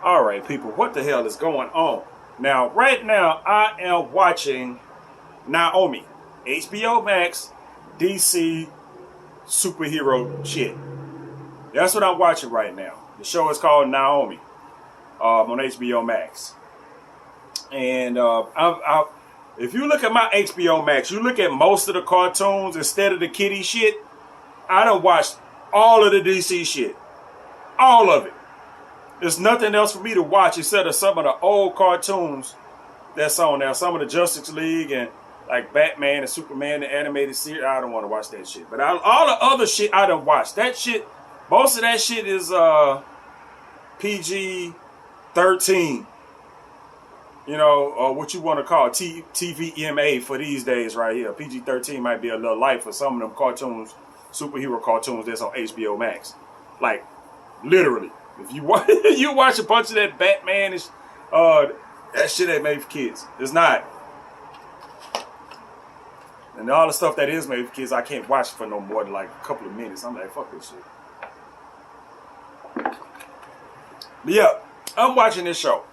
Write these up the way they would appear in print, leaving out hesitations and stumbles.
All right, people, what the hell is going on? Now, right now, I am watching Naomi, HBO Max, DC superhero shit. That's what I'm watching right now. The show is called Naomi on HBO Max. And if you look at my HBO Max, you look at most of the cartoons instead of the kiddie shit, I done watched all of the DC shit. All of it. There's nothing else for me to watch except of some of the old cartoons that's on there. Some of the Justice League and like Batman and Superman, the animated series. I don't want to watch that shit. But all the other shit I done watched. That shit, most of that shit is PG-13. You know, or what you want to call TVMA for these days right here. PG-13 might be a little light for some of them cartoons, superhero cartoons that's on HBO Max. Like, literally. If you watch, you watch a bunch of that Batman, that shit ain't made for kids. It's not. And all the stuff that is made for kids, I can't watch for no more than like a couple of minutes. I'm like, fuck this shit. But yeah, I'm watching this show.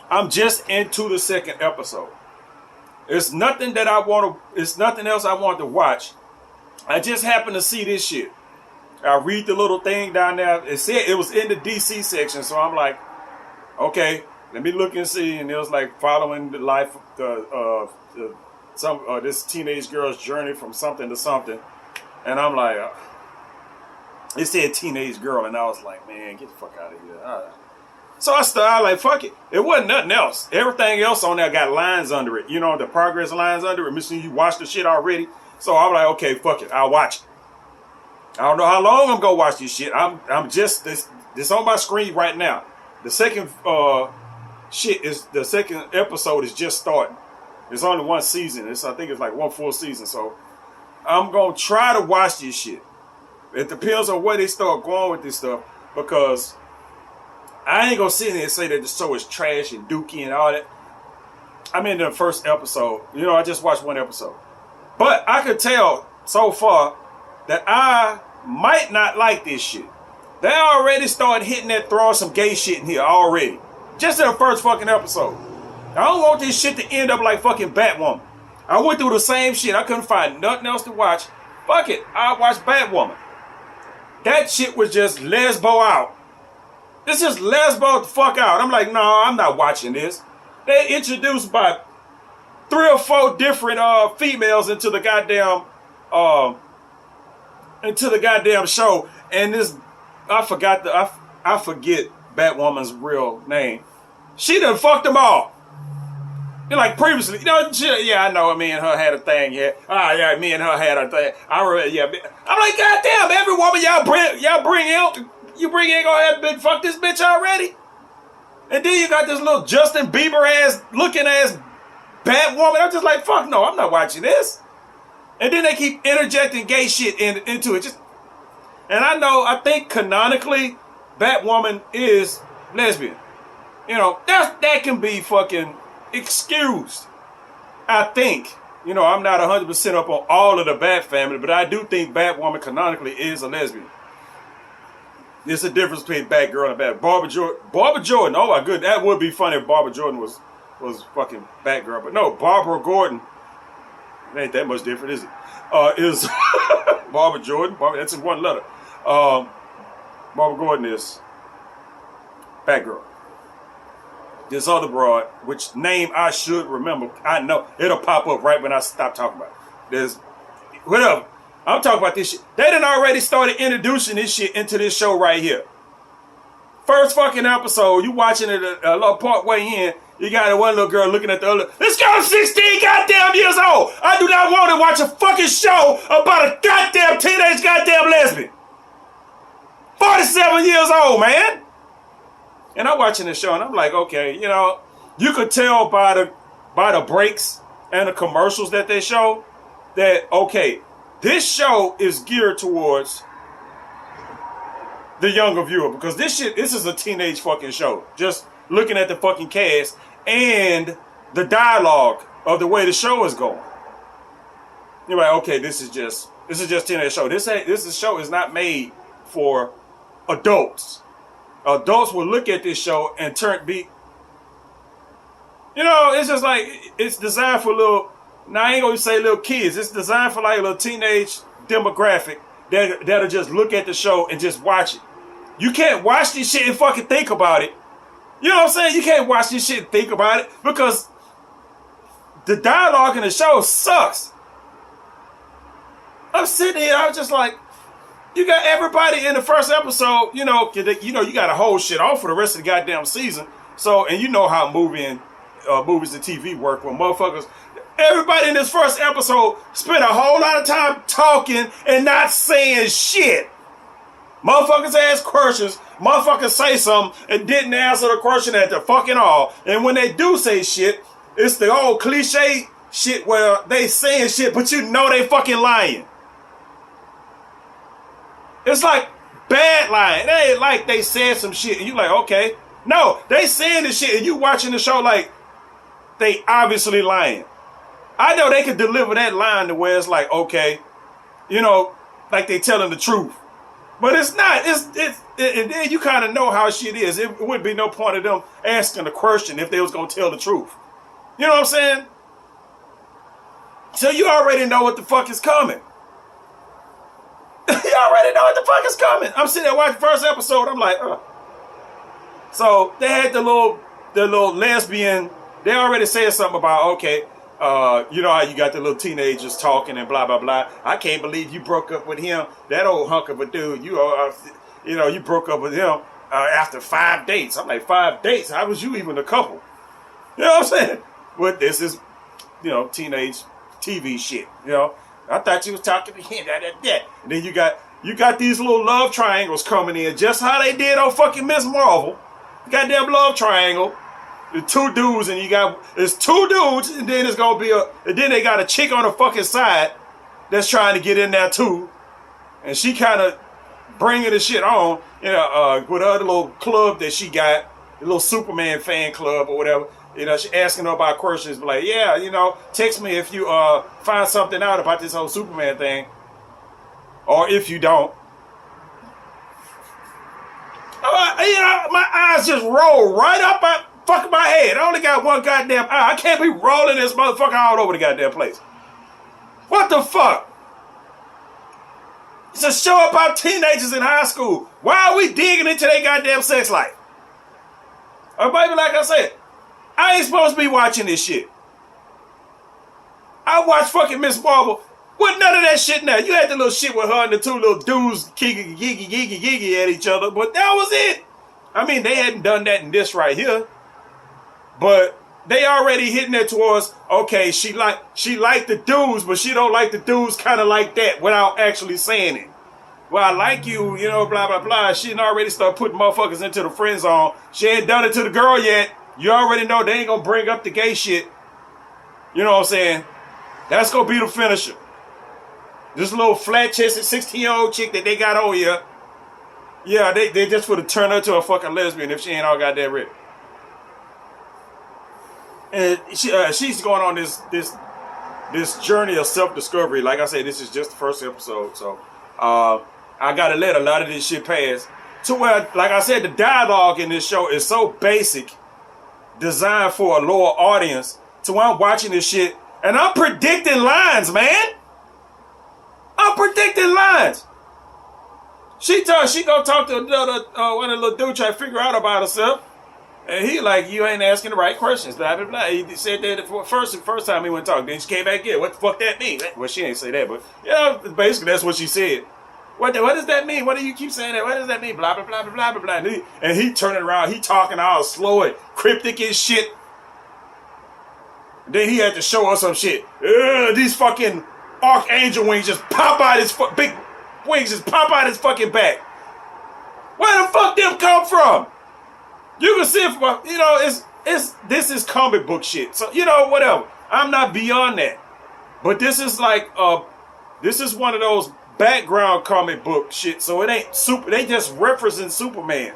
I'm just into the second episode. It's nothing that I want to. It's nothing else I want to watch. I just happened to see this shit. I read the little thing down there. It said it was in the DC section, so I'm like, okay, let me look and see. And it was like following the life of this teenage girl's journey from something to something. And I'm like, it said teenage girl, and I was like, man, get the fuck out of here. So I started like, fuck it. It wasn't nothing else. Everything else on there got lines under it. You know, the progress lines under it. Missing you watched the shit already. So I'm like, okay, fuck it. I'll watch it. I don't know how long I'm gonna watch this shit. I'm just this on my screen right now. The second second episode is just starting. It's only one season. I think it's like one full season. So I'm gonna try to watch this shit. It depends on where they start going with this stuff, because I ain't gonna sit here and say that the show is trash and dookie and all that. I'm in the first episode. You know, I just watched one episode. But I could tell so far that I might not like this shit. They already started hitting that, throwing some gay shit in here already. Just in the first fucking episode. I don't want this shit to end up like fucking Batwoman. I went through the same shit. I couldn't find nothing else to watch. Fuck it. I watched Batwoman. That shit was just lesbo out. This is lesbo the fuck out. I'm like, no, I'm not watching this. They introduced by 3 or 4 different females into the goddamn show, and this I forget Batwoman's real name. She done fucked them all. You're like previously, you know, yeah, I know. Me and her had a thing. Yeah, yeah, me and her had a thing. I remember. Yeah, I'm like, goddamn, every woman y'all bring in, you bring in gonna have been fuck this bitch already. And then you got this little Justin Bieber ass looking ass Batwoman. I'm just like, fuck no, I'm not watching this. And then they keep interjecting gay shit into it. I think canonically, Batwoman is lesbian. You know, that can be fucking excused. I think. You know, I'm not 100% up on all of the Bat family, but I do think Batwoman canonically is a lesbian. There's a difference between Batgirl and Bat. Barbara Jordan, oh my goodness, that would be funny if Barbara Jordan was fucking Batgirl. But no, Barbara Gordon, it ain't that much different, is it? Is Barbara Jordan. That's in one letter. Barbara Gordon is Batgirl. This other broad, which name I should remember, I know it'll pop up right when I stop talking about it. There's whatever. I'm talking about this shit. They done already started introducing this shit into this show right here. First fucking episode, you watching it a little part way in, you got one little girl looking at the other. This girl's 16 goddamn years old. I do not want to watch a fucking show about a goddamn teenage goddamn lesbian. 47 years old, man. And I'm watching this show and I'm like, okay, you know, you could tell by the breaks and the commercials that they show that, okay, this show is geared towards the younger viewer, because this is a teenage fucking show. Just looking at the fucking cast and the dialogue of the way the show is going. You're like, okay, this is just teenage show. This show is not made for adults. adults will look at this show and be, it's just like, it's designed for little, now I ain't gonna say little kids, it's designed for like a little teenage demographic that'll just look at the show and just watch it. You can't watch this shit and fucking think about it. You know what I'm saying? You can't watch this shit and think about it because the dialogue in the show sucks. I'm sitting here, I was just like, you got everybody in the first episode, you got to hold shit off for the rest of the goddamn season. So, and you know how movies and TV work when motherfuckers, everybody in this first episode spent a whole lot of time talking and not saying shit. Motherfuckers ask questions, motherfuckers say something and didn't answer the question at the fucking all. And when they do say shit, it's the old cliche shit where they saying shit, but you know they fucking lying. It's like bad lying. It ain't like they said some shit and you like, okay. No, they saying this shit and you watching the show like they obviously lying. I know they could deliver that line to where it's like, okay, like they telling the truth. But it's not. And then you kind of know how shit is. It would be no point of them asking the question if they was going to tell the truth. You know what I'm saying? So you already know what the fuck is coming. You already know what the fuck is coming. I'm sitting there watching the first episode. I'm like, So they had the little lesbian. They already said something about, okay, you know how you got the little teenagers talking and blah, blah, blah. I can't believe you broke up with him. That old hunk of a dude, you broke up with him after 5 dates. I'm like, 5 dates? How was you even a couple? You know what I'm saying? But this is, teenage TV shit, I thought you was talking to him, that. And then you got these little love triangles coming in, just how they did on fucking Miss Marvel. Goddamn love triangle. The 2 dudes, and it's 2 dudes, and then it's gonna be and then they got a chick on the fucking side that's trying to get in there too, and she kind of bringing the shit on, with her other little club that she got, the little Superman fan club or whatever. She asking her about questions, like, yeah, text me if you find something out about this whole Superman thing, or if you don't. My eyes just roll right up fucking my head. I only got one goddamn eye. I can't be rolling this motherfucker all over the goddamn place. What the fuck? It's a show about teenagers in high school. Why are we digging into their goddamn sex life? Or maybe like I said, I ain't supposed to be watching this shit. I watched fucking Miss Marvel with none of that shit now. You had the little shit with her and the 2 little dudes giggy at each other, but that was it. I mean, they hadn't done that in this right here. But they already hitting it towards, okay, she like the dudes, but she don't like the dudes kind of like that without actually saying it. Well, I like you, blah, blah, blah. She done already started putting motherfuckers into the friend zone. She ain't done it to the girl yet. You already know they ain't gonna bring up the gay shit. You know what I'm saying? That's gonna be the finisher. This little flat-chested 16-year-old chick that they got over here. Yeah, they just for to turn her to a fucking lesbian if she ain't all goddamn ready. And she's going on this journey of self-discovery. Like I said, this is just the first episode, so I gotta let a lot of this shit pass. To where, like I said, the dialogue in this show is so basic, designed for a lower audience. To where I'm watching this shit and I'm predicting lines, man. I'm predicting lines. She gonna talk to another one of the little dudes trying to figure out about herself. And he like, you ain't asking the right questions, blah, blah, blah. He said that the first time he went to talk. Then she came back in. What the fuck that mean? Well, she ain't say that, but basically that's what she said. What does that mean? What do you keep saying that? What does that mean? Blah, blah, blah, blah, blah, blah, blah. And he turning around. He talking all slow and cryptic and shit. Then he had to show us some shit. These fucking archangel wings just pop out his big wings just pop out his fucking back. Where the fuck them come from? You can see it, this is comic book shit. So, whatever. I'm not beyond that. But this is like, this is one of those background comic book shit. So it ain't super, they just referencing Superman.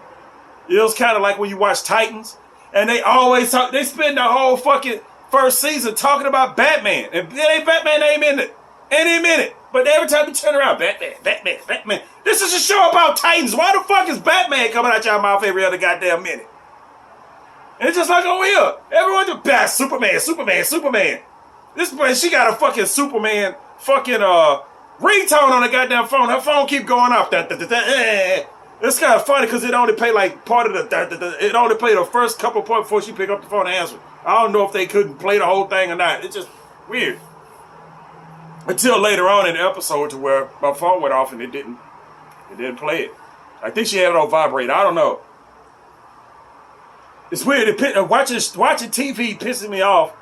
It's kind of like when you watch Titans. And they always talk, they spend the whole fucking first season talking about Batman. And Batman ain't in it. Ain't even in it. But every time you turn around, Batman, Batman, Batman. This is a show about Titans. Why the fuck is Batman coming out y'all mouth every other goddamn minute? And it's just like over here. Everyone just back Superman, Superman, Superman. This man, she got a fucking Superman fucking ringtone on the goddamn phone. Her phone keep going off. It's kind of funny because it only played like part of it only played the first couple points before she picked up the phone and answered. I don't know if they couldn't play the whole thing or not. It's just weird. Until later on in the episode to where my phone went off and it didn't play it. I think she had it on vibrate. I don't know. It's weird. Watching TV pisses me off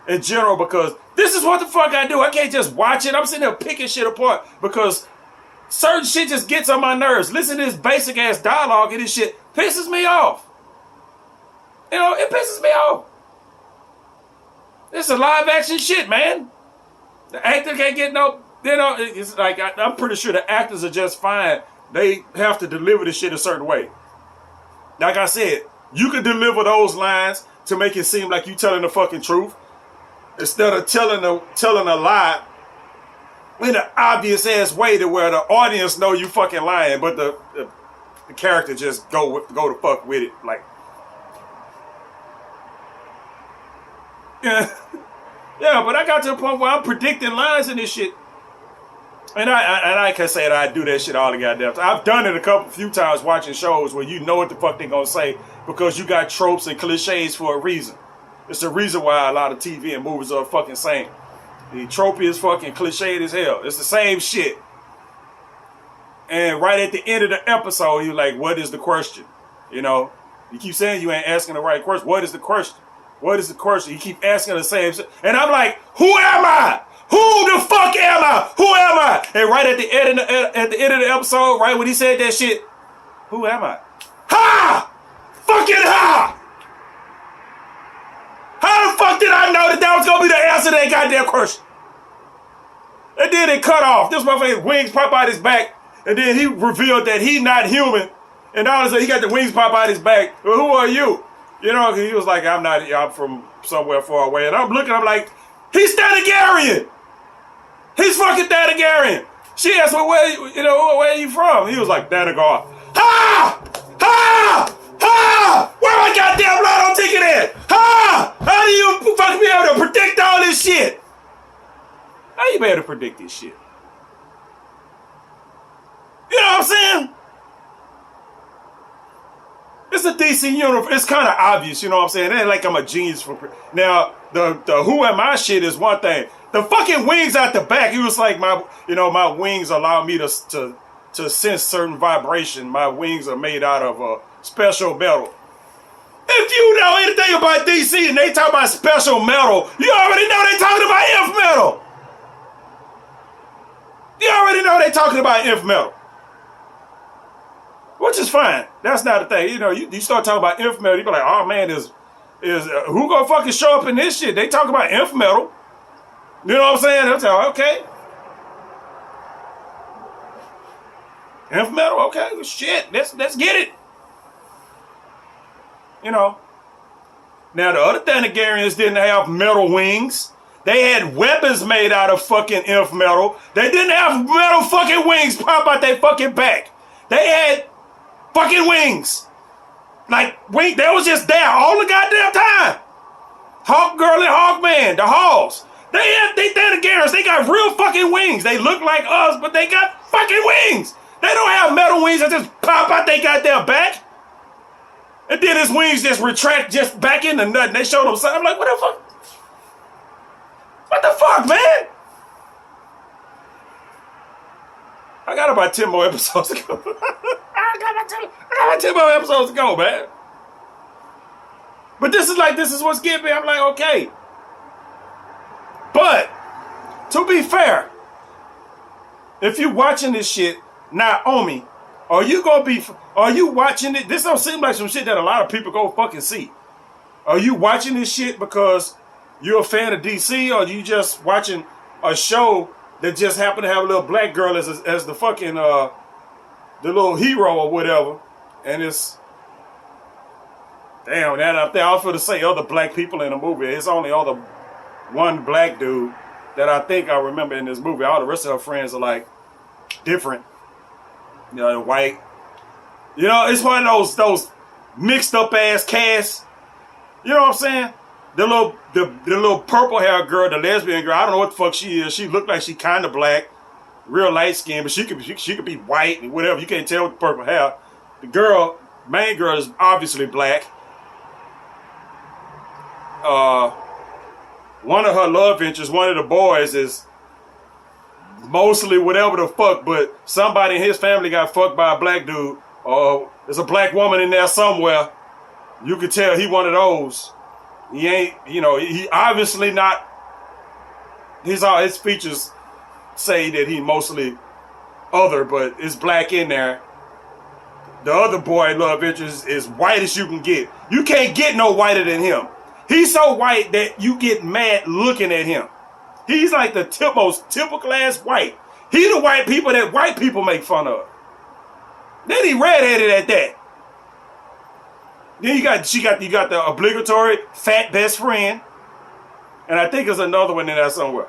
in general because this is what the fuck I do. I can't just watch it. I'm sitting there picking shit apart because certain shit just gets on my nerves. Listen to this basic ass dialogue and this shit pisses me off. You know, it pisses me off. This is live action shit, man. The actor can't get no, you know, it's like, I'm pretty sure the actors are just fine. They have to deliver the shit a certain way. Like I said, you can deliver those lines to make it seem like you telling the fucking truth instead of telling a lie in an obvious ass way to where the audience know you fucking lying, but the character just go to fuck with it. Like, yeah, yeah. But I got to the point where I'm predicting lines in this shit, and I can say that I do that shit all the goddamn time. I've done it a few times watching shows where you know what the fuck they gonna say because you got tropes and cliches for a reason. It's the reason why a lot of TV and movies are fucking same. The trope is fucking cliched as hell. It's the same shit. And right at the end of the episode, you're like, what is the question? You know, you keep saying you ain't asking the right question. What is the question? What is the question? You keep asking the same shit. And I'm like, who am I? Who the fuck am I? Who am I? And right at the end of the episode, right when he said that shit, who am I? Ha! Fucking ha! How the fuck did I know that was gonna be the answer to that goddamn question? And then it cut off. This motherfucker's wings pop out his back, and then he revealed that he's not human. And all of a sudden, he got the wings pop out his back. Well, who are you? You know, he was like, I'm from somewhere far away. And I'm looking, I'm like, he's Thanagarian. He's fucking Thanagarian. She asked, well, where are you from? He was like, Thanagar. Ha! Ha! Ha! Where my goddamn lotto ticket at? Ha! How do you fucking be able to predict all this shit? How you be able to predict this shit? You know what I'm saying? It's a DC universe. It's kind of obvious, you know what I'm saying? It ain't like I'm a genius for... Now, the who am I shit is one thing. The fucking wings out the back, he was like, my wings allow me to sense certain vibration. My wings are made out of special metal. If you know anything about DC and they talk about special metal, you already know they talking about inf metal. You already know they talking about inf metal. Which is fine. That's not the thing. You know, you start talking about inf metal, you be like, oh man, is who gonna fucking show up in this shit? They talk about inf metal. You know what I'm saying? They'll tell, okay. Inf metal, okay, well, shit, let's get it. You know. Now the other Thanagarians didn't have metal wings. They had weapons made out of fucking inf metal. They didn't have metal fucking wings pop out their fucking back. They had fucking wings. Like, they was just there all the goddamn time. Hawk Girl and Hawkman, the Halls. They Thanagarians, they got real fucking wings. They look like us, but they got fucking wings. They don't have metal wings that just pop out they goddamn back. And then his wings just retract just back in the nut. And they showed him something. I'm like, what the fuck? What the fuck, man? I got about 10 more episodes to go. I got 10 more episodes to go, man. But this is what's getting me. I'm like, okay. But, to be fair, if you watching this shit, Naomi, are you watching it? This don't seem like some shit that a lot of people go fucking see. Are you watching this shit because you're a fan of DC, or are you just watching a show that just happened to have a little black girl as the fucking the little hero or whatever? And it's damn that up there. I was going to say other black people in the movie. It's only other one black dude, that I think I remember in this movie. All the rest of her friends are like different. You know, white. You know, it's one of those mixed up ass casts. You know what I'm saying? The little purple hair girl, the lesbian girl. I don't know what the fuck she is. She looked like she kind of black, real light skin, but she could be white and whatever. You can't tell with the purple hair. The main girl is obviously black. One of her love interests, one of the boys, is mostly whatever the fuck, but somebody in his family got fucked by a black dude, or there's a black woman in there somewhere. You could tell he one of those. He ain't, you know, he obviously not, his features say that he mostly other, but it's black in there. The other boy love interest is white as you can get. You can't get no whiter than him. He's so white that you get mad looking at him. He's like the most typical ass white. He the white people that white people make fun of. Then he redheaded at that. Then you got the obligatory fat best friend. And I think there's another one in there somewhere.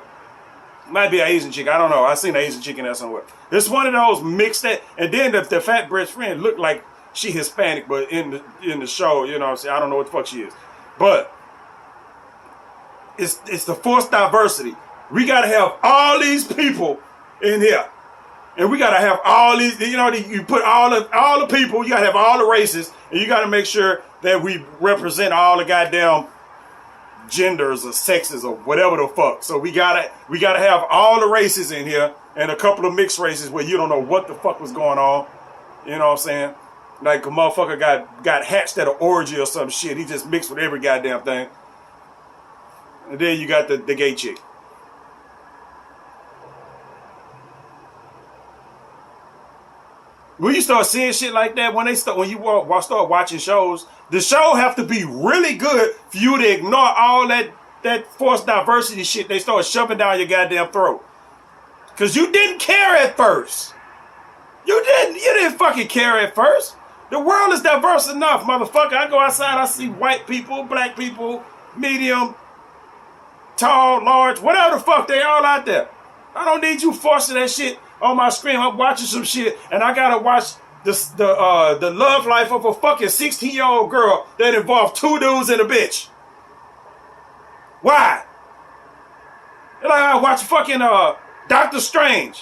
Might be an Asian chick. I don't know. I seen an Asian chick in there somewhere. It's one of those mixed that, and then the fat best friend looked like she Hispanic, but in the show, you know what I'm saying? I don't know what the fuck she is. But it's the forced diversity. We gotta have all these people in here. And we gotta have all these, you know, you put all the people, you gotta have all the races, and you gotta make sure that we represent all the goddamn genders or sexes or whatever the fuck. So we gotta have all the races in here and a couple of mixed races where you don't know what the fuck was going on. You know what I'm saying? Like a motherfucker got hatched at an orgy or some shit. He just mixed with every goddamn thing. And then you got the gay chick. When you start seeing shit like that, when you start watching shows, the show have to be really good for you to ignore all that forced diversity shit they start shoving down your goddamn throat. Cause you didn't care at first. You didn't fucking care at first. The world is diverse enough, motherfucker. I go outside, I see white people, black people, medium, tall, large, whatever the fuck, they all out there. I don't need you forcing that shit on my screen. I'm watching some shit and I gotta watch the love life of a fucking 16-year-old girl that involved two dudes and a bitch. Why? Like I watch fucking Doctor Strange.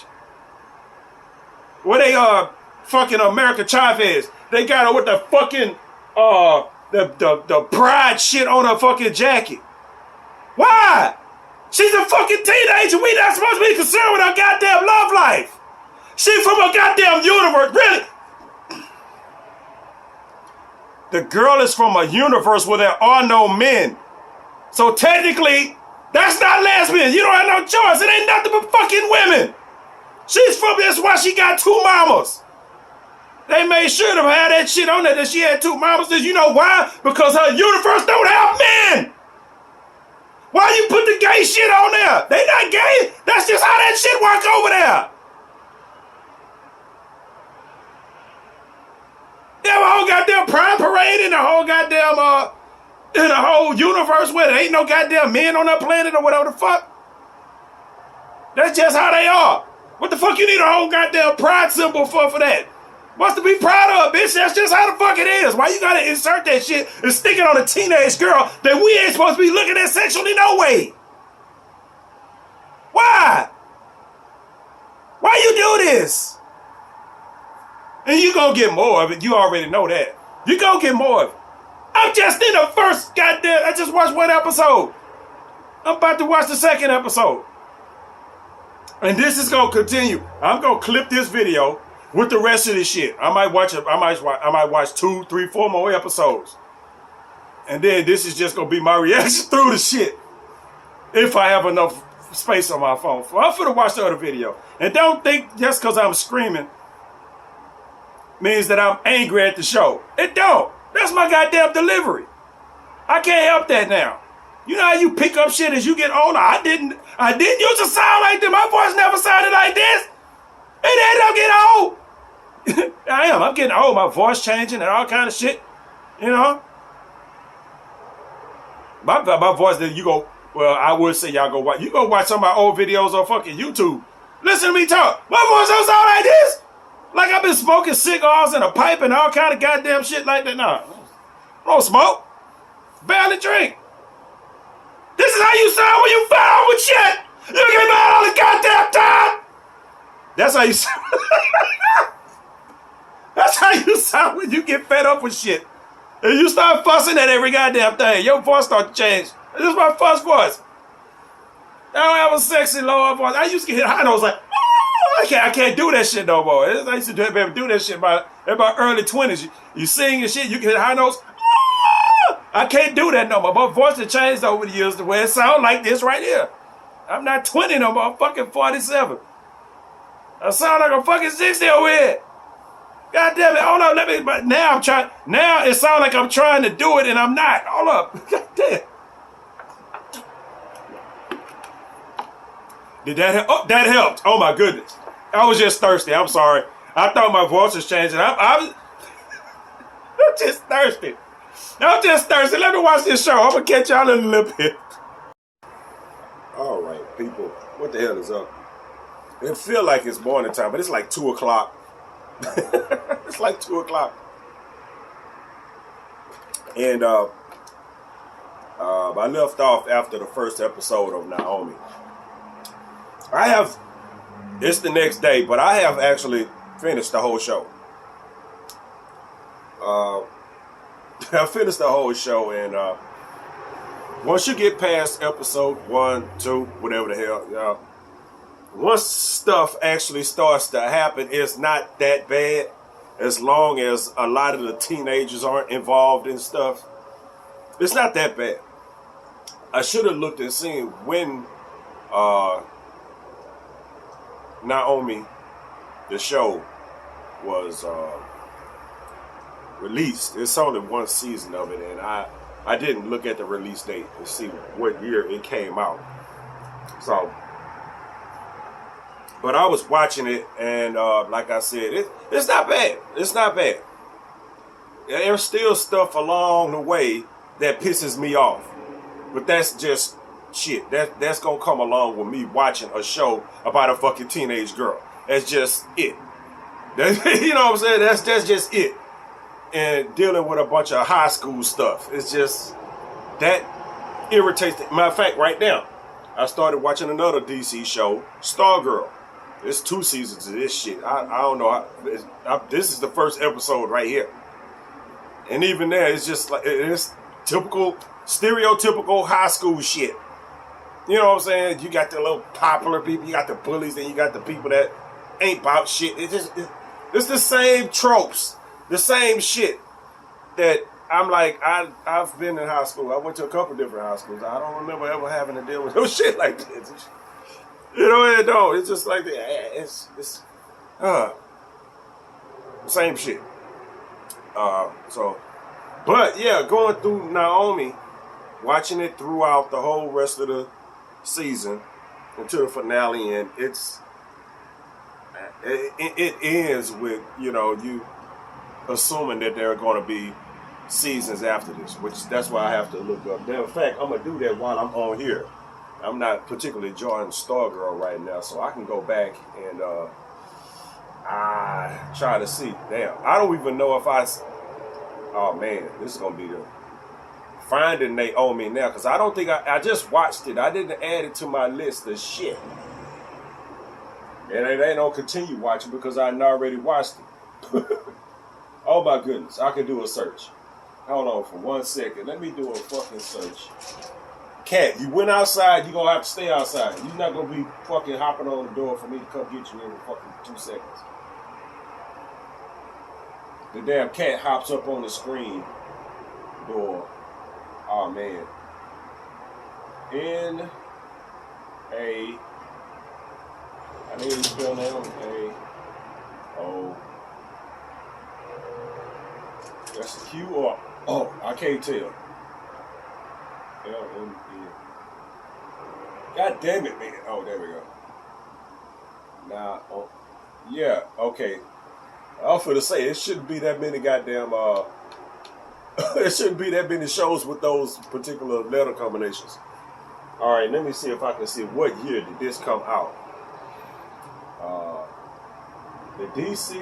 Where they fucking America Chavez. They got her with the fucking the pride shit on her fucking jacket. Why? She's a fucking teenager. We not supposed to be concerned with her goddamn love life. She from a goddamn universe. Really? The girl is from a universe where there are no men. So technically, that's not lesbian. You don't have no choice. It ain't nothing but fucking women. She's from, that's why she got two mamas. They made sure to have that shit on there that she had two mamas. Did you know why? Because her universe don't have men. Why you put the gay shit on there? They not gay. That's just how that shit work over there. They have a whole goddamn pride parade in the whole goddamn in the whole universe where there ain't no goddamn men on that planet or whatever the fuck. That's just how they are. What the fuck you need a whole goddamn pride symbol for that? What's to be proud of, bitch? That's just how the fuck it is. Why you gotta insert that shit and stick it on a teenage girl that we ain't supposed to be looking at sexually no way? Why? Why you do this? And you gonna get more of it. You already know that. You gonna get more of it. I'm just in the first goddamn, I just watched one episode. I'm about to watch the second episode. And this is gonna continue. I'm gonna clip this video with the rest of this shit. I might watch 2, 3, 4 more episodes. And then this is just gonna be my reaction through the shit. If I have enough space on my phone. I'm finna watch the other video. And don't think just cause I'm screaming means that I'm angry at the show. It don't. That's my goddamn delivery. I can't help that now. You know how you pick up shit as you get older? I didn't used to sound like this. My voice never sounded like this. And then I'm getting old. I'm getting old. My voice changing and all kind of shit. You know? My voice, then you go, Well, I would say y'all go watch. You go watch some of my old videos on fucking YouTube. Listen to me talk. My voice don't sound like this. Like I've been smoking cigars and a pipe and all kind of goddamn shit like that. Nah, I don't smoke. Barely drink. This is how you sound when you fed up with shit. You get mad all the goddamn time. That's how you sound. That's how you sound when you get fed up with shit. And you start fussing at every goddamn thing. Your voice start to change. This is my first voice. I don't have a sexy lower voice. I used to hit high notes like, oh, I can't do that shit no more. I used to do that shit in my early 20s. You sing and shit, you can hit high notes. Oh, I can't do that no more. My voice has changed over the years to where it sounds like this right here. I'm not 20 no more. I'm fucking 47. I sound like I'm fucking 60 over here. God damn it. Hold on. But now I'm trying. Now it sounds like I'm trying to do it and I'm not. Hold up. God damn. Did that help? Oh, that helped. Oh my goodness. I was just thirsty. I'm sorry. I thought my voice was changing. I'm just thirsty. I'm just thirsty. Let me watch this show. I'm going to catch y'all in a little bit. All right, people. What the hell is up? It feel like it's morning time, but it's like 2 o'clock. It's like 2 o'clock. And I left off after the first episode of Naomi. It's the next day, but I have actually finished the whole show. I finished the whole show, and once you get past episode 1, 2, whatever the hell, once stuff actually starts to happen, it's not that bad, as long as a lot of the teenagers aren't involved in stuff. It's not that bad. I should have looked and seen when Naomi, the show, was released. It's only one season of it, and I didn't look at the release date to see what year it came out. So, but I was watching it, and like I said, it's not bad. It's not bad. There's still stuff along the way that pisses me off, but that's just shit. That's gonna come along with me watching a show about a fucking teenage girl. That's just it. You know what I'm saying? That's just it. And dealing with a bunch of high school stuff. It's just that irritates me. Matter of fact, right now, I started watching another DC show, Stargirl. It's 2 seasons of this shit. I don't know. This is the first episode right here. And even there, it's just like, it's typical, stereotypical high school shit. You know what I'm saying? You got the little popular people, you got the bullies, and you got the people that ain't about shit. It's the same tropes, the same shit that I'm like, I've been in high school. I went to a couple different high schools. I don't remember ever having to deal with no shit like this. You know, it don't. It's just like, it's same shit. But yeah, going through Naomi, watching it throughout the whole rest of the season until the finale, and it ends with, you know, you assuming that there are going to be seasons after this, which that's why I have to look up. In fact, I'm gonna do that while I'm on here. I'm not particularly enjoying Stargirl right now, so I can go back and try to see. Damn, I don't even know if oh man, this is gonna be the finding Naomi now, because I don't think I just watched it. I didn't add it to my list of shit. And I don't continue watching because I already watched it. Oh my goodness, I can do a search. Hold on for 1 second. Let me do a fucking search. Cat, you went outside, you gonna have to stay outside. You're not gonna be fucking hopping on the door for me to come get you every fucking 2 seconds. The damn cat hops up on the screen door. Oh man. I need to spell now. A-O. That's a Q or oh, I can't tell. L-M-E. God damn it, man. Oh, there we go. Now, oh, yeah, okay. I was finna say, it shouldn't be that many goddamn, it shouldn't be that many shows with those particular letter combinations. All right, let me see if I can see what year did this come out. Uh, the DC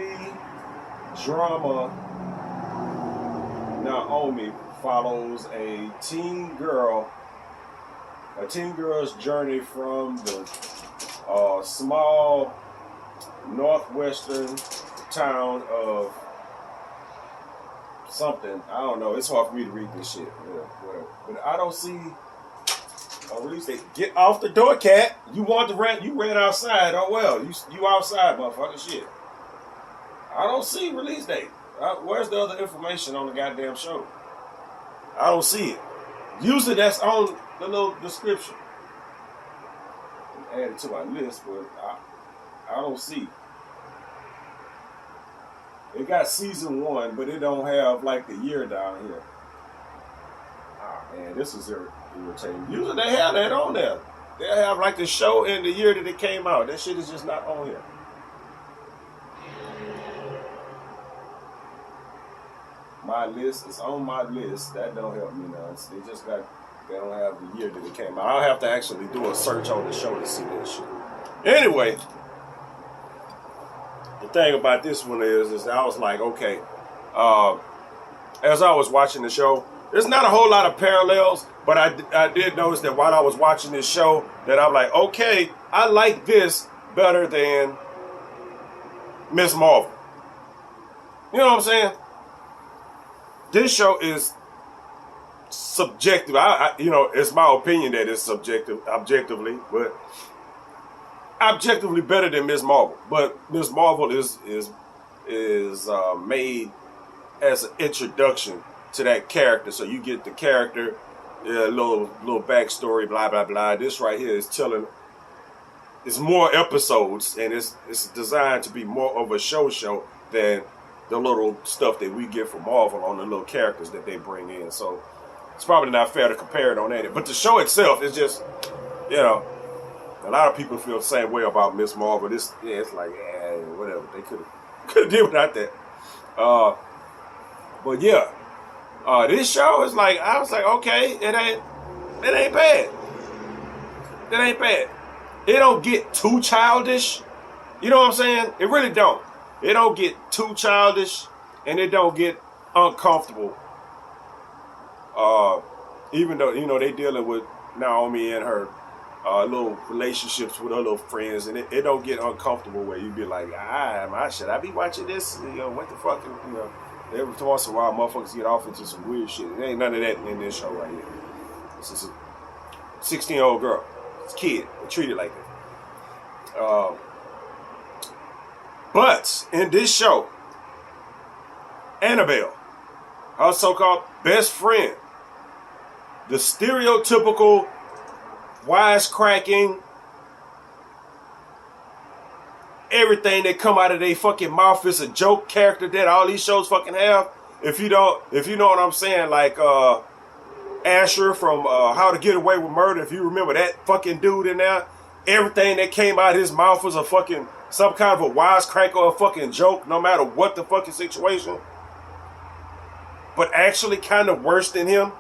drama Naomi follows a teen girl's journey from the small northwestern town of something. I don't know. It's hard for me to read this shit. Yeah, whatever. But I don't see a release date. Get off the door, cat. You want to rent? You ran outside. Oh well. You outside, motherfucker. Shit. I don't see release date. Where's the other information on the goddamn show? I don't see it. Usually that's on the little description. Add it to my list, but I don't see. It got season 1, but it don't have like the year down here. Ah man, this is irritating. Usually they have that on there. They have like the show and the year that it came out. That shit is just not on here. My list is on my list. That don't help me none. They don't have the year that it came out. I'll have to actually do a search on the show to see that shit. Anyway, the thing about this one is I was like, okay, as I was watching the show, there's not a whole lot of parallels, but I did notice that while I was watching this show, that I'm like, okay, I like this better than Miss Marvel. You know what I'm saying? This show is subjective. It's my opinion that it's objectively, but objectively better than Miss Marvel. But Miss Marvel is made as an introduction to that character, so you get the character, a little backstory, blah blah blah. This right here is telling. It's more episodes, and it's designed to be more of a show than the little stuff that we get from Marvel on the little characters that they bring in. So it's probably not fair to compare it on that. But the show itself is just, a lot of people feel the same way about Miss Marvel. It's like, whatever. They could have did without that. But yeah, this show is like, I was like, okay, it ain't bad. It ain't bad. It don't get too childish. You know what I'm saying? It really don't. It don't get too childish, and it don't get uncomfortable. Even though, they dealing with Naomi and her little relationships with her little friends, and it don't get uncomfortable where you be like, should I be watching this? What the fuck? Every once in a while, motherfuckers get off into some weird shit. There ain't none of that in this show right here. This is a 16-year-old girl. It's a kid. They treat it like that. But in this show, Annabelle, her so-called best friend, the stereotypical wisecracking, everything that come out of their fucking mouth is a joke character that all these shows fucking have. If you know what I'm saying, like Asher from How to Get Away with Murder, if you remember that fucking dude in there, everything that came out of his mouth was a fucking some kind of a wisecrack or a fucking joke, no matter what the fucking situation. But actually kind of worse than him.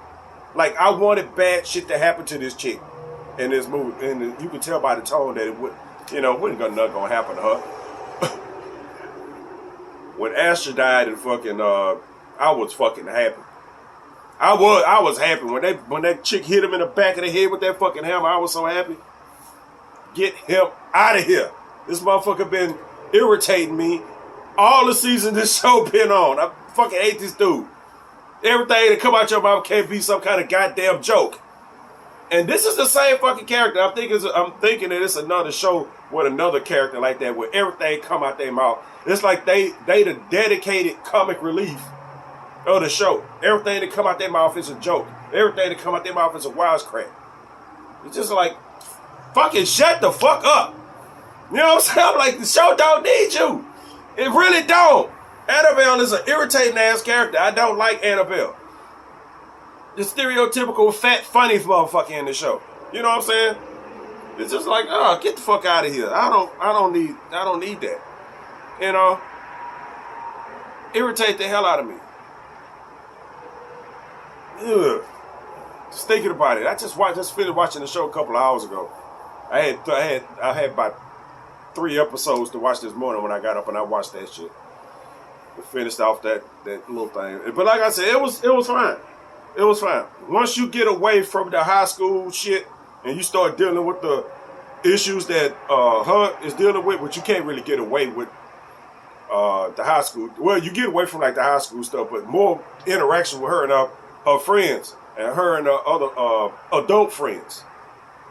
Like, I wanted bad shit to happen to this chick in this movie. And you can tell by the tone that it wasn't gonna happen to her. When Asher died and fucking, I was fucking happy. I was happy. When that chick hit him in the back of the head with that fucking hammer, I was so happy. Get him out of here. This motherfucker been irritating me all the season this show been on. I fucking hate this dude. Everything that come out your mouth can't be some kind of goddamn joke. And this is the same fucking character. I'm thinking that it's another show with another character like that, where everything come out their mouth. It's like they the dedicated comic relief of the show. Everything that come out their mouth is a joke. Everything that come out their mouth is a wisecrack. It's just like, fucking shut the fuck up. You know what I'm saying? I'm like, the show don't need you. It really don't. Annabelle is an irritating ass character. I don't like Annabelle. The stereotypical fat, funny motherfucker in the show. You know what I'm saying? It's just like, get the fuck out of here. I don't need that. You know? Irritate the hell out of me. Ugh. Just thinking about it. I just finished watching the show a couple of hours ago. I had about 3 episodes to watch this morning when I got up and I watched that shit. We finished off that little thing. But like I said, it was fine. It was fine. Once you get away from the high school shit and you start dealing with the issues that her is dealing with, which you can't really get away with the high school. Well, you get away from like the high school stuff, but more interaction with her and her friends and her and her other adult friends.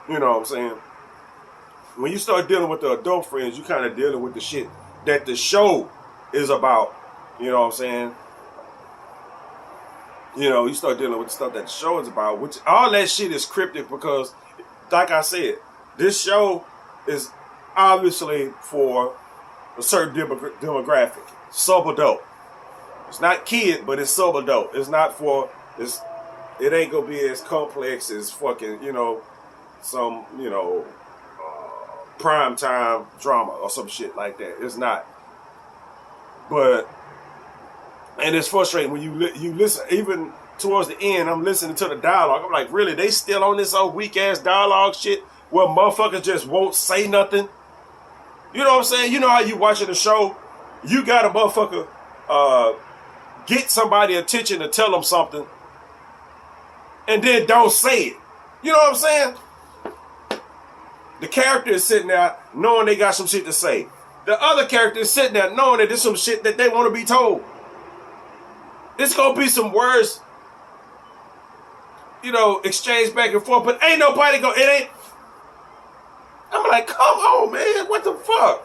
You know what I'm saying? When you start dealing with the adult friends, you kind of dealing with the shit that the show is about. You know what I'm saying? You know, you start dealing with the stuff that the show is about, which all that shit is cryptic because, like I said, this show is obviously for a certain demographic, sub-adult. It's not kid, but it's sub-adult. It's not for, it ain't gonna be as complex as fucking, some, prime time drama or some shit like that. It's not. But, and it's frustrating when you listen, even towards the end, I'm listening to the dialogue. I'm like, really, they still on this old weak ass dialogue shit where motherfuckers just won't say nothing? You know what I'm saying? You know how you watching the show, you got a motherfucker get somebody attention to tell them something and then don't say it. You know what I'm saying? The character is sitting there knowing they got some shit to say. The other character is sitting there knowing that there's some shit that they want to be told. It's going to be some words, exchanged back and forth, but ain't nobody I'm like, come on, man, what the fuck?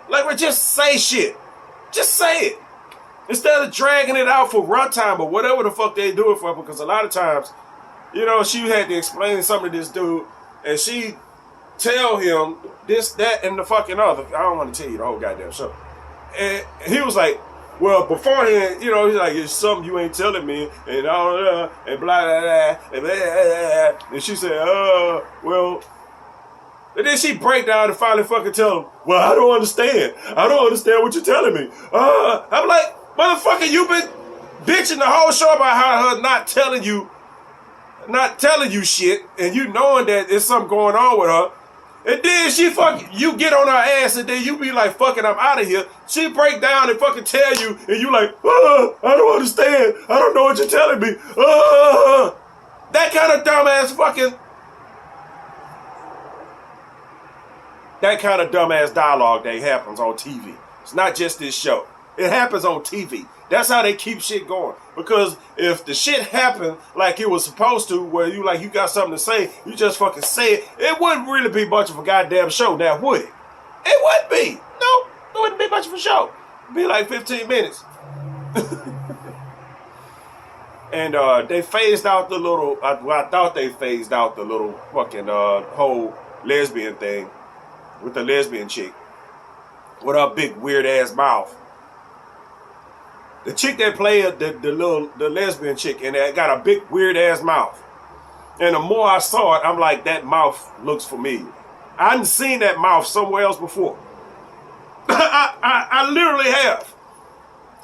Like, we just say shit. Just say it. Instead of dragging it out for runtime or whatever the fuck they do it for, because a lot of times, she had to explain something to this dude, and she tell him this, that, and the fucking other. I don't want to tell you the whole goddamn show. And he was like, well, beforehand, he's like, it's something you ain't telling me, and all and blah, blah, blah, and blah, blah, blah. And she said, well, and then she break down and finally fucking tell him, well, I don't understand. I don't understand what you're telling me. I'm like, motherfucker, you been bitching the whole show about how her not telling you shit, and you knowing that there's something going on with her. And then you get on her ass, and then you be like, fucking, I'm out of here. She break down and fucking tell you, and you like, I don't understand. I don't know what you're telling me. That kind of dumbass dialogue that happens on TV. It's not just this show. It happens on TV. That's how they keep shit going. Because if the shit happened like it was supposed to, where you got something to say, you just fucking say it, it wouldn't really be much of a goddamn show now, would it? It wouldn't be. No, it wouldn't be much of a show. It'd be like 15 minutes. And they phased out the little, I thought they phased out the little fucking whole lesbian thing with the lesbian chick with her big weird ass mouth. The chick that played the lesbian chick and that got a big weird ass mouth. And the more I saw it, I'm like, that mouth looks familiar. I hadn't seen that mouth somewhere else before. I literally have.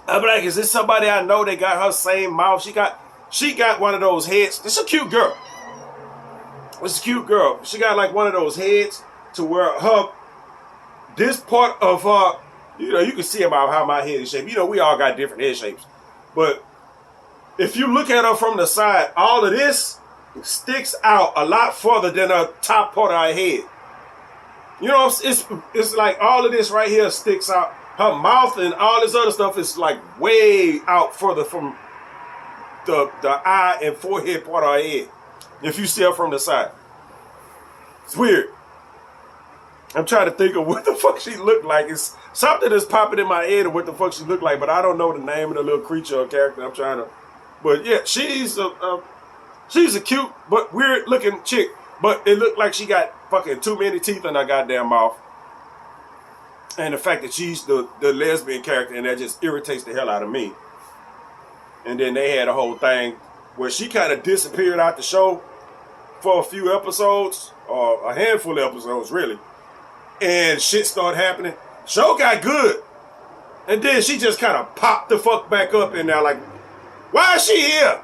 I'm like, is this somebody I know that got her same mouth? She got one of those heads. It's a cute girl. It's a cute girl. She got like one of those heads to where this part of her, you can see about how my head is shaped. We all got different head shapes. But if you look at her from the side, all of this sticks out a lot further than the top part of her head. It's like all of this right here sticks out. Her mouth and all this other stuff is like way out further from the eye and forehead part of her head. If you see her from the side. It's weird. I'm trying to think of what the fuck she looked like. It's something that's popping in my head of what the fuck she looked like, but I don't know the name of the little creature or character. I'm trying to, but yeah, she's a cute but weird looking chick. But it looked like she got fucking too many teeth in her goddamn mouth. And the fact that she's the lesbian character, and that just irritates the hell out of me. And then they had a whole thing where she kind of disappeared out the show for a few episodes, or a handful of episodes, really. And shit started happening. Show got good. And then she just kind of popped the fuck back up in there like, why is she here?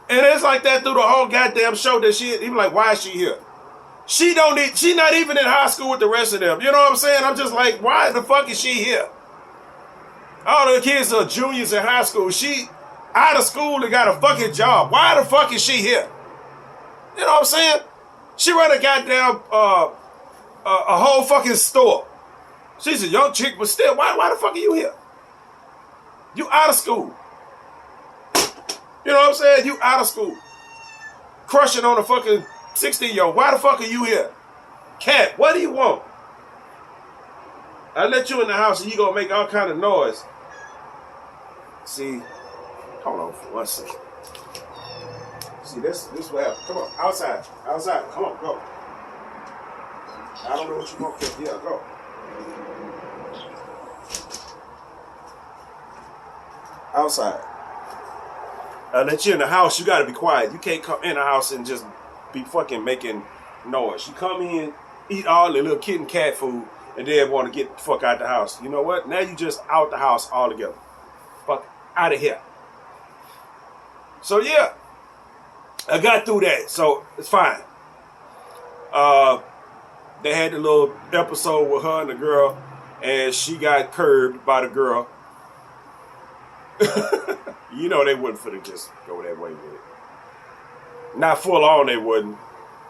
And it's like that through the whole goddamn show that he was like, why is she here? She not even in high school with the rest of them. You know what I'm saying? I'm just like, why the fuck is she here? All the kids are juniors in high school. She out of school and got a fucking job. Why the fuck is she here? You know what I'm saying? She run a goddamn a whole fucking store. She's a young chick, but still, why the fuck are you here? You out of school. You know what I'm saying? You out of school. Crushing on a fucking 16-year-old. Why the fuck are you here? Cat, what do you want? I let you in the house and you gonna make all kind of noise. See, hold on for 1 second. See, this what happened. Come on, outside. Come on, go. I don't know what you want. Yeah, go. Outside. I let you in the house. You gotta be quiet. You can't come in the house and just be fucking making noise. You come in, eat all the little kitten cat food, and then want to get the fuck out the house. You know what? Now you just out the house altogether. Fuck out of here. So yeah, I got through that. So it's fine. They had the little episode with her and the girl, and she got curbed by the girl. You know they wouldn't finna just go that way with it. Not full on they wouldn't.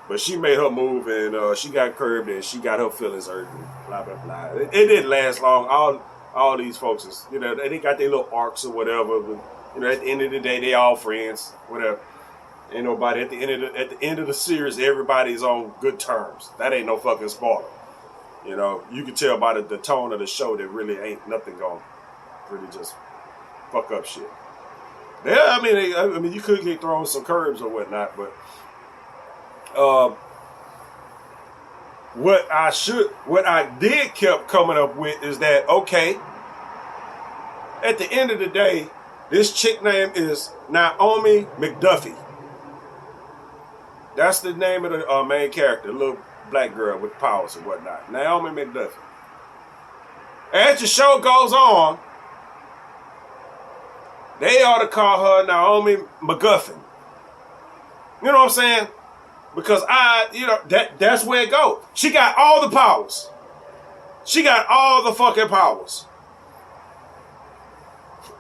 But she made her move and she got curbed and she got her feelings hurt and blah, blah, blah. It didn't last long. All these folks, is, you know, they got their little arcs or whatever. But, you know, at the end of the day, they all friends, whatever. Ain't nobody, at the end of the series, everybody's on good terms. That ain't no fucking spoiler. You know, you can tell by the tone of the show that really ain't nothing going to really just fuck up shit. Yeah, I mean, you could get thrown some curbs or whatnot, but what I did kept coming up with is that, okay, at the end of the day, this chick name is Naomi McDuffie. That's the name of the main character, the little black girl with powers and whatnot. Naomi McDuffie. As the show goes on, they ought to call her Naomi McGuffin. You know what I'm saying? Because that's where it goes. She got all the powers. She got all the fucking powers.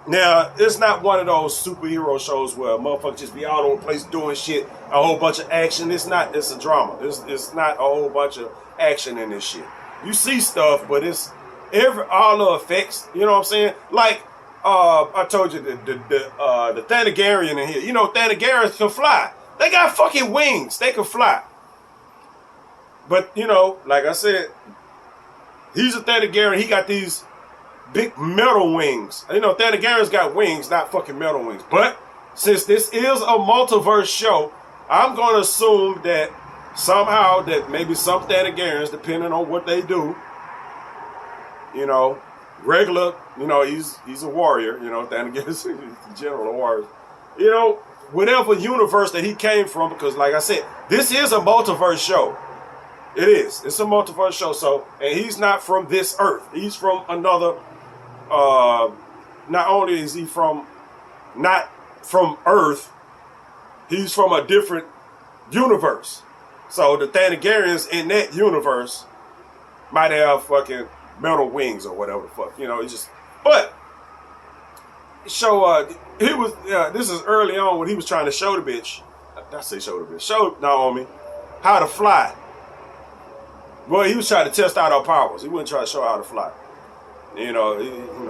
Now, it's not one of those superhero shows where motherfuckers just be all over the place doing shit, a whole bunch of action. It's a drama. It's not a whole bunch of action in this shit. You see stuff, but it's all the effects, you know what I'm saying? Like, I told you the Thanagarian in here. You know, Thanagarians can fly. They got fucking wings. They can fly. But, you know, like I said, he's a Thanagarian. He got these big metal wings. You know, Thanagarians got wings, not fucking metal wings. But since this is a multiverse show, I'm going to assume that somehow that maybe some Thanagarians, depending on what they do, you know, regular, you know, he's a warrior, you know, Thanagarians, he's the general of warriors. You know, whatever universe that he came from, because like I said, this is a multiverse show. It is. It's a multiverse show. So, and he's not from this earth. He's from another, not only is he not from Earth, he's from a different universe. So the Thanagarians in that universe might have fucking metal wings or whatever the fuck. You know, it's just, but, so, he was, this is early on when he was trying to show the bitch, show Naomi how to fly. Well, he was trying to test out her powers. He wasn't trying to show her how to fly. You know,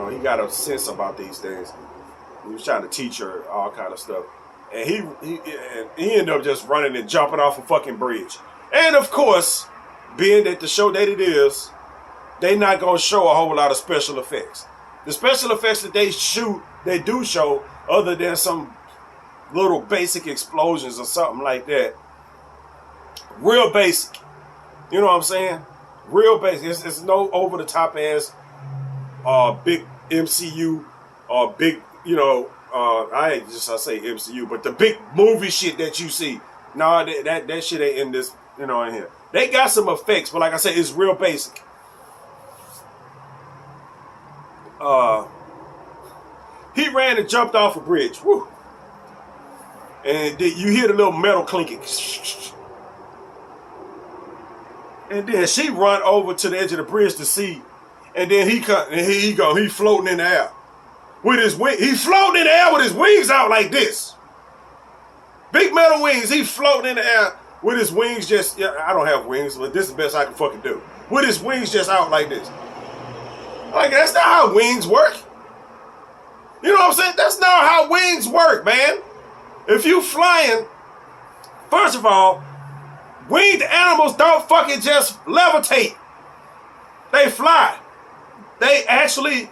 he got a sense about these things. He was trying to teach her all kind of stuff. And he ended up just running and jumping off a fucking bridge. And of course, being that the show that it is, they not going to show a whole lot of special effects. The special effects that they do show, other than some little basic explosions or something like that, real basic. You know what I'm saying? Real basic. It's no over the top ass big MCU or big, you know, I say MCU, but the big movie shit that you see. No, that shit ain't in this, you know, in here. They got some effects, but like I said, it's real basic. He ran and jumped off a bridge. Woo. and you hear the little metal clinking. And then she run over to the edge of the bridge to see, and then he floating in the air with his wing. He's floating in the air with his wings out like this. Big metal wings. He floating in the air with his wings just. Yeah, I don't have wings, but this is the best I can fucking do. With his wings just out like this. Like, that's not how wings work. You know what I'm saying? That's not how wings work, man. If you flying, first of all, winged animals don't fucking just levitate. They fly. They actually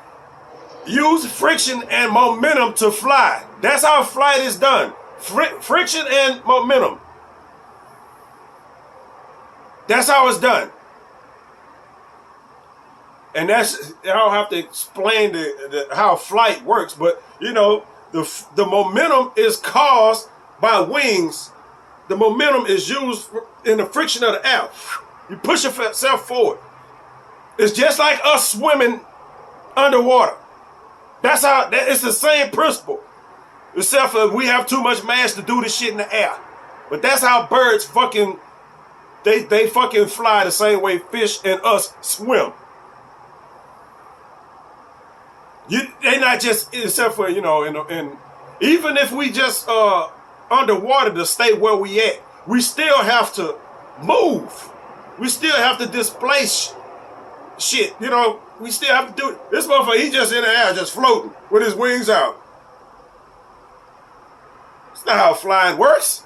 use friction and momentum to fly. That's how flight is done. Friction and momentum. That's how it's done. And that's, I don't have to explain how flight works, but you know, the momentum is caused by wings. The momentum is used in the friction of the air. You push yourself forward. It's just like us swimming underwater. That's how, it's the same principle. Except for we have too much mass to do this shit in the air. But that's how birds fucking, they fucking fly the same way fish and us swim. They not just, except for, you know, and even if we just underwater to stay where we at, we still have to move. We still have to displace shit. You know, we still have to do it. This motherfucker, he just in the air, just floating with his wings out. That's not how flying works.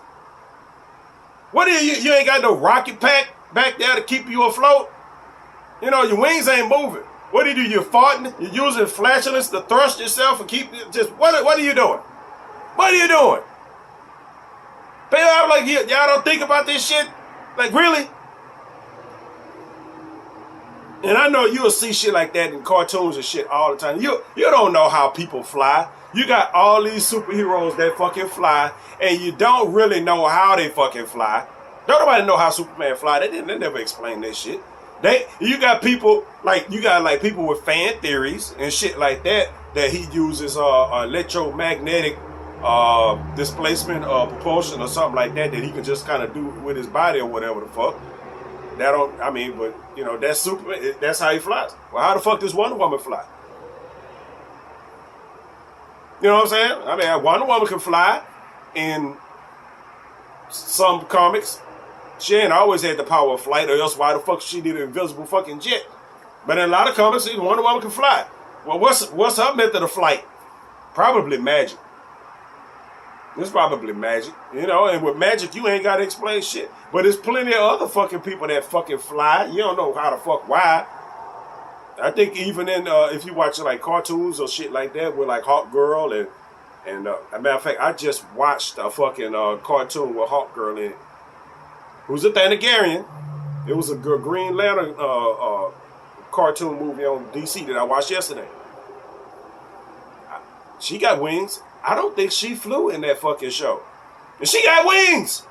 What is you ain't got no rocket pack back there to keep you afloat? You know, your wings ain't moving. What do? You're farting? You're using flatulence to thrust yourself and keep just what are you doing? What are you doing? People are like, y'all don't think about this shit? Like, really? And I know you'll see shit like that in cartoons and shit all the time. You don't know how people fly. You got all these superheroes that fucking fly, and you don't really know how they fucking fly. Don't nobody know how Superman fly. They never explain that shit. You got people like people with fan theories and shit like that he uses electromagnetic displacement or propulsion or something like that he can just kind of do with his body or whatever the fuck. But you know, that's Superman. That's how he flies. Well, how the fuck does Wonder Woman fly? You know what I'm saying? I mean, Wonder Woman can fly in some comics. She ain't always had the power of flight, or else why the fuck she need an invisible fucking jet? But in a lot of comics, Wonder Woman can fly. Well, what's her method of flight? Probably magic. It's probably magic. You know, and with magic, you ain't got to explain shit. But there's plenty of other fucking people that fucking fly. You don't know how the fuck why. I think even in, if you watch like cartoons or shit like that with like Hawk Girl and as a matter of fact, I just watched a fucking cartoon with Hawk Girl in it. Who's a Thanagarian. It was a Green Lantern cartoon movie on DC that I watched yesterday. She got wings. I don't think she flew in that fucking show. And she got wings.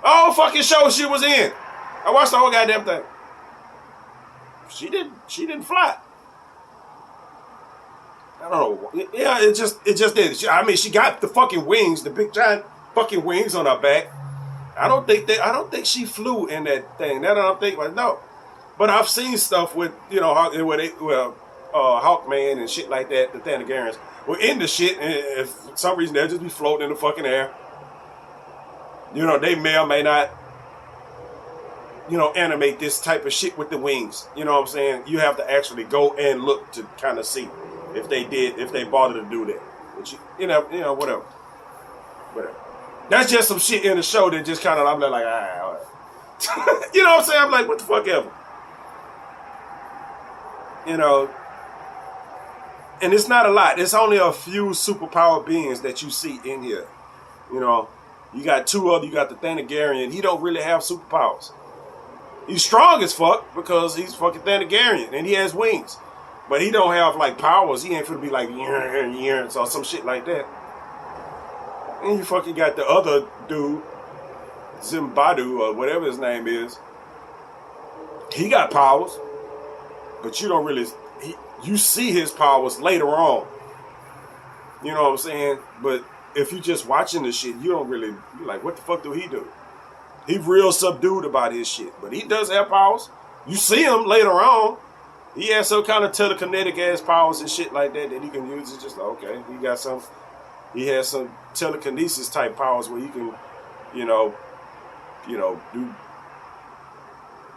All fucking show she was in. I watched the whole goddamn thing. She didn't fly. I don't know. Yeah, it just did. She got the fucking wings, the big giant fucking wings on her back. I don't think she flew in that thing. That I don't think. Like, no. But I've seen stuff with, you know, Hawkman and shit like that. The Thanagarians were in the shit, and for some reason they'll just be floating in the fucking air. You know, they may or may not, you know, animate this type of shit with the wings. You know what I'm saying? You have to actually go and look to kind of see if they bothered to do that. But you know, whatever. That's just some shit in the show that just kind of, I'm like, all right. You know what I'm saying? I'm like, what the fuck ever. You know, and it's not a lot. It's only a few superpower beings that you see in here. You know, you got you got the Thanagarian. He don't really have superpowers. He's strong as fuck because he's fucking Thanagarian and he has wings. But he don't have like powers. He ain't finna be like, or some shit like that. And you fucking got the other dude, Zimbadu or whatever his name is. He got powers, but you don't really. You see his powers later on. You know what I'm saying? But if you just watching the shit, you don't really, you're like, what the fuck do he do? He real subdued about his shit. But he does have powers. You see him later on. He has some kind of telekinetic ass powers and shit like that he can use. It's just like, okay, he has some telekinesis type powers where he can, do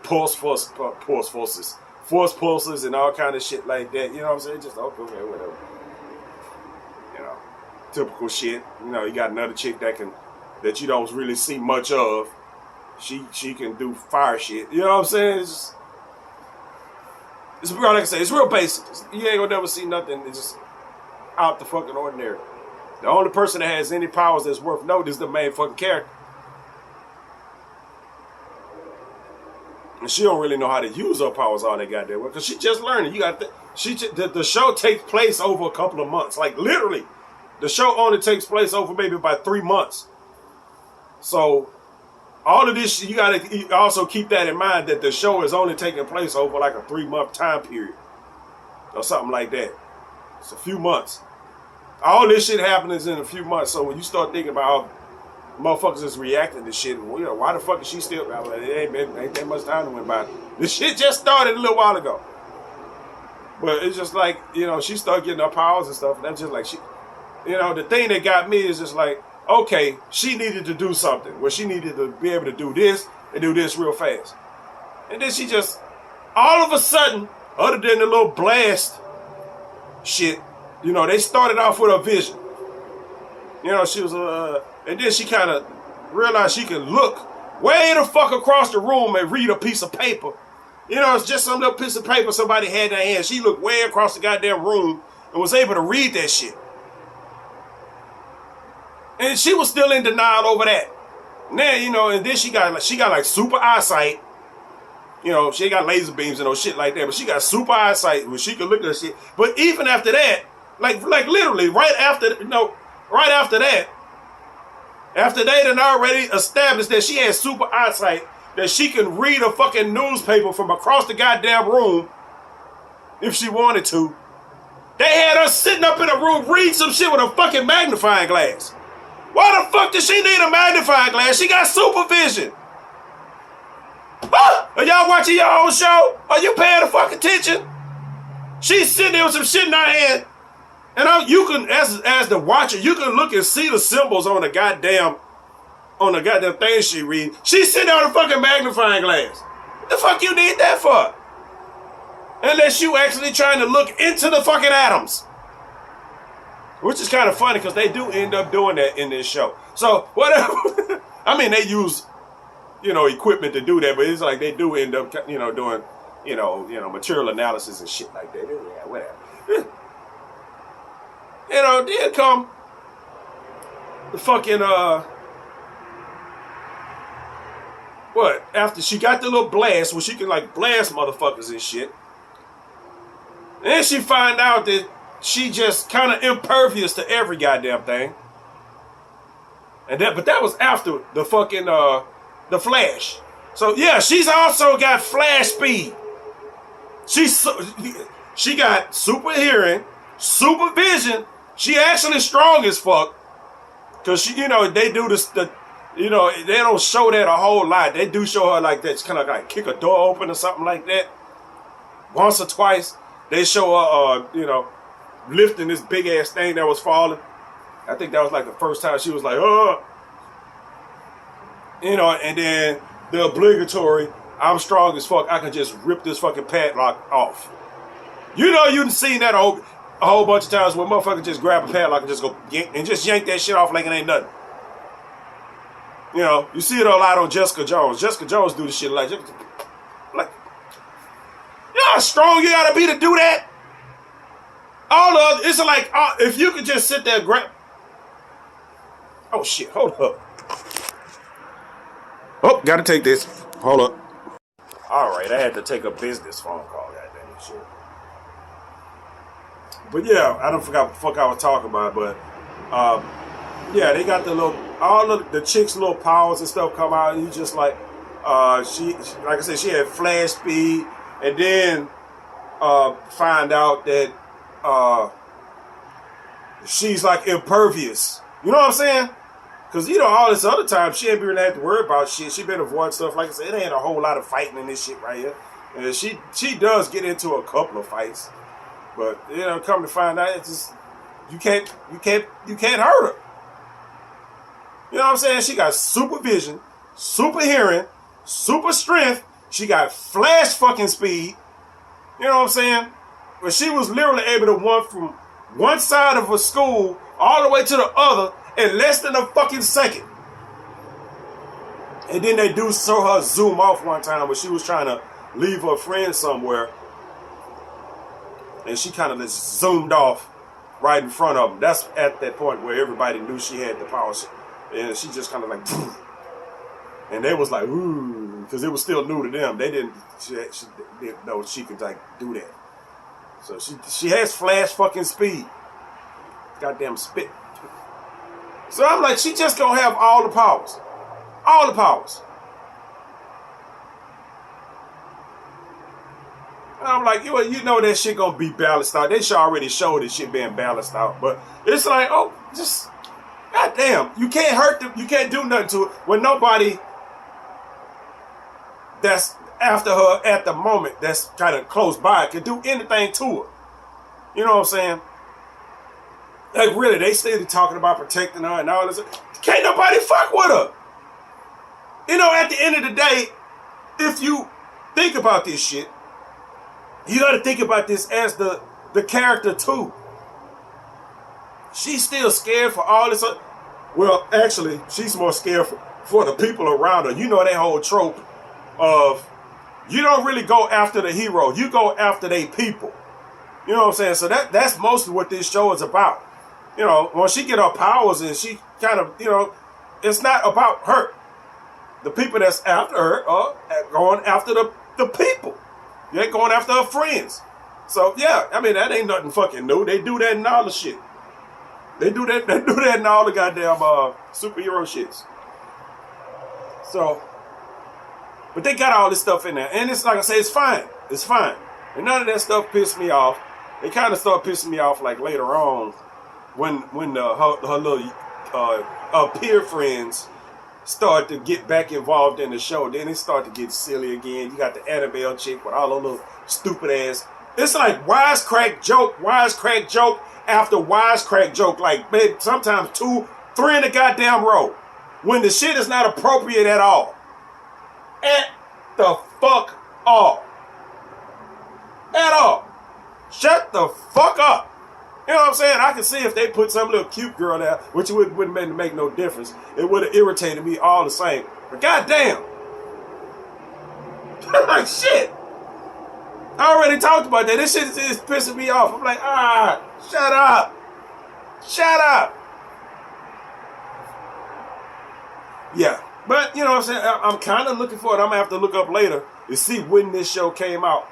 force pulses and all kind of shit like that. You know what I'm saying? Just okay, whatever. Typical shit. You got another chick that you don't really see much of. She can do fire shit. You know what I'm saying? It's real, like I say, it's real basic. You ain't gonna never see nothing. It's just out the fucking ordinary. The only person that has any powers that's worth noting is the main fucking character. And she don't really know how to use her powers all that goddamn well, because she just learning. The show takes place over a couple of months. Like literally, the show only takes place over maybe about 3 months. So all of this, you got to also keep that in mind that the show is only taking place over like a 3-month time period or something like that. It's a few months. All this shit happens in a few months. So when you start thinking about how motherfuckers is reacting to shit, why the fuck is she still? It ain't that much time that went by. This shit just started a little while ago. But it's just like, she started getting her powers and stuff. And that's just like the thing that got me is just like, okay, she needed to do something where she needed to be able to do this and do this real fast. And then she just, all of a sudden, other than the little blast shit, they started off with a vision. She was, and then she kind of realized she can look way the fuck across the room and read a piece of paper. It's just some little piece of paper somebody had in their hand. She looked way across the goddamn room and was able to read that shit. And she was still in denial over that. Now, and then she got like super eyesight. She ain't got laser beams and no shit like that, but she got super eyesight where she could look at that shit. But even after that, like literally right after that, after they done already established that she had super eyesight, that she can read a fucking newspaper from across the goddamn room if she wanted to, they had her sitting up in a room reading some shit with a fucking magnifying glass. Why the fuck does she need a magnifying glass? She got supervision. Are y'all watching your own show? Are you paying the fuck attention? She's sitting there with some shit in her hand. And you can, as the watcher, you can look and see the symbols on the goddamn thing she read. She's sitting on a fucking magnifying glass. What the fuck you need that for? Unless you actually trying to look into the fucking atoms. Which is kind of funny because they do end up doing that in this show. So, whatever. I mean, they use, equipment to do that, but it's like they do end up, doing, material analysis and shit like that. Yeah, whatever. Then come the fucking, after she got the little blast where she can, like, blast motherfuckers and shit. And then she find out that she just kind of impervious to every goddamn thing. But that was after the fucking, the Flash. So, yeah, she's also got flash speed. She got super hearing, super vision. She actually strong as fuck. Because, they do this, they don't show that a whole lot. They do show her like that. It's kind of like kick a door open or something like that. Once or twice, they show her, lifting this big ass thing that was falling. I think that was like the first time she was like, and then the obligatory, I'm strong as fuck, I can just rip this fucking padlock off. You've seen that a whole bunch of times where motherfuckers just grab a padlock and just go yank that shit off like it ain't nothing. You see it a lot on Jessica Jones. Jessica Jones do this shit like how strong you gotta be to do that? It's like, if you could just sit there and grab. Oh shit, hold up. Oh, gotta take this. Hold up. Alright, I had to take a business phone call, goddamn shit. But yeah, I don't forgot what the fuck I was talking about, but yeah, they got all of the chicks' little powers and stuff come out, and you just like, she like I said, she had flash speed, and then find out that she's like impervious You know what I'm saying? Because, you know, all this other time, she ain't really had to worry about shit. She been avoiding stuff. Like I said, it ain't a whole lot of fighting in this shit right here. And she does get into a couple of fights. But, you know, come to find out, it's just, you can't hurt her. You know what I'm saying? She got super vision, super hearing, super strength. She got flash fucking speed. You know what I'm saying? But she was literally able to run from one side of a school all the way to the other in less than a fucking second. And then they do show her zoom off one time when she was trying to leave her friend somewhere. And she kind of just zoomed off right in front of them. That's at that point where everybody knew she had the power. And she just kind of like, poof. And they was like, ooh, because it was still new to them. They didn't know she could like do that. So she has flash fucking speed. Goddamn spit. So I'm like, she just gonna have all the powers. All the powers. And I'm like, you know that shit gonna be balanced out. They should already show this shit being balanced out. But it's like, oh, just, goddamn, you can't hurt them. You can't do nothing to it when nobody that's after her at the moment that's kind of close by can do anything to her. You know what I'm saying? Like, really, they still talking about protecting her and all this. Can't nobody fuck with her. You know, at the end of the day, if you think about this shit, you got to think about this as the character too. She's still scared for all this. Well, actually, she's more scared for the people around her. You know that whole trope of you don't really go after the hero. You go after they people. You know what I'm saying? So that's mostly what this show is about. You know, when she get her powers and she kind of, you know, it's not about her. The people that's after her are going after the people. They're going after her friends. So, yeah, I mean, that ain't nothing fucking new. They do that in all the shit. They do that in all the goddamn superhero shits. So, but they got all this stuff in there. And it's like I say, it's fine. It's fine. And none of that stuff pissed me off. It kind of started pissing me off like later on when her little peer friends start to get back involved in the show. Then it started to get silly again. You got the Annabelle chick with all those little stupid ass. It's like wisecrack joke after wisecrack joke. Like, man, sometimes 2, 3 in a goddamn row. When the shit is not appropriate at all. At the fuck all. At all. Shut the fuck up. You know what I'm saying? I can see if they put some little cute girl there, which wouldn't make no difference. It would have irritated me all the same. But goddamn. Like shit. I already talked about that. This shit is pissing me off. I'm like, shut up. Shut up. Yeah. But, you know what I'm saying? I'm kind of looking for it. I'm going to have to look up later to see when this show came out.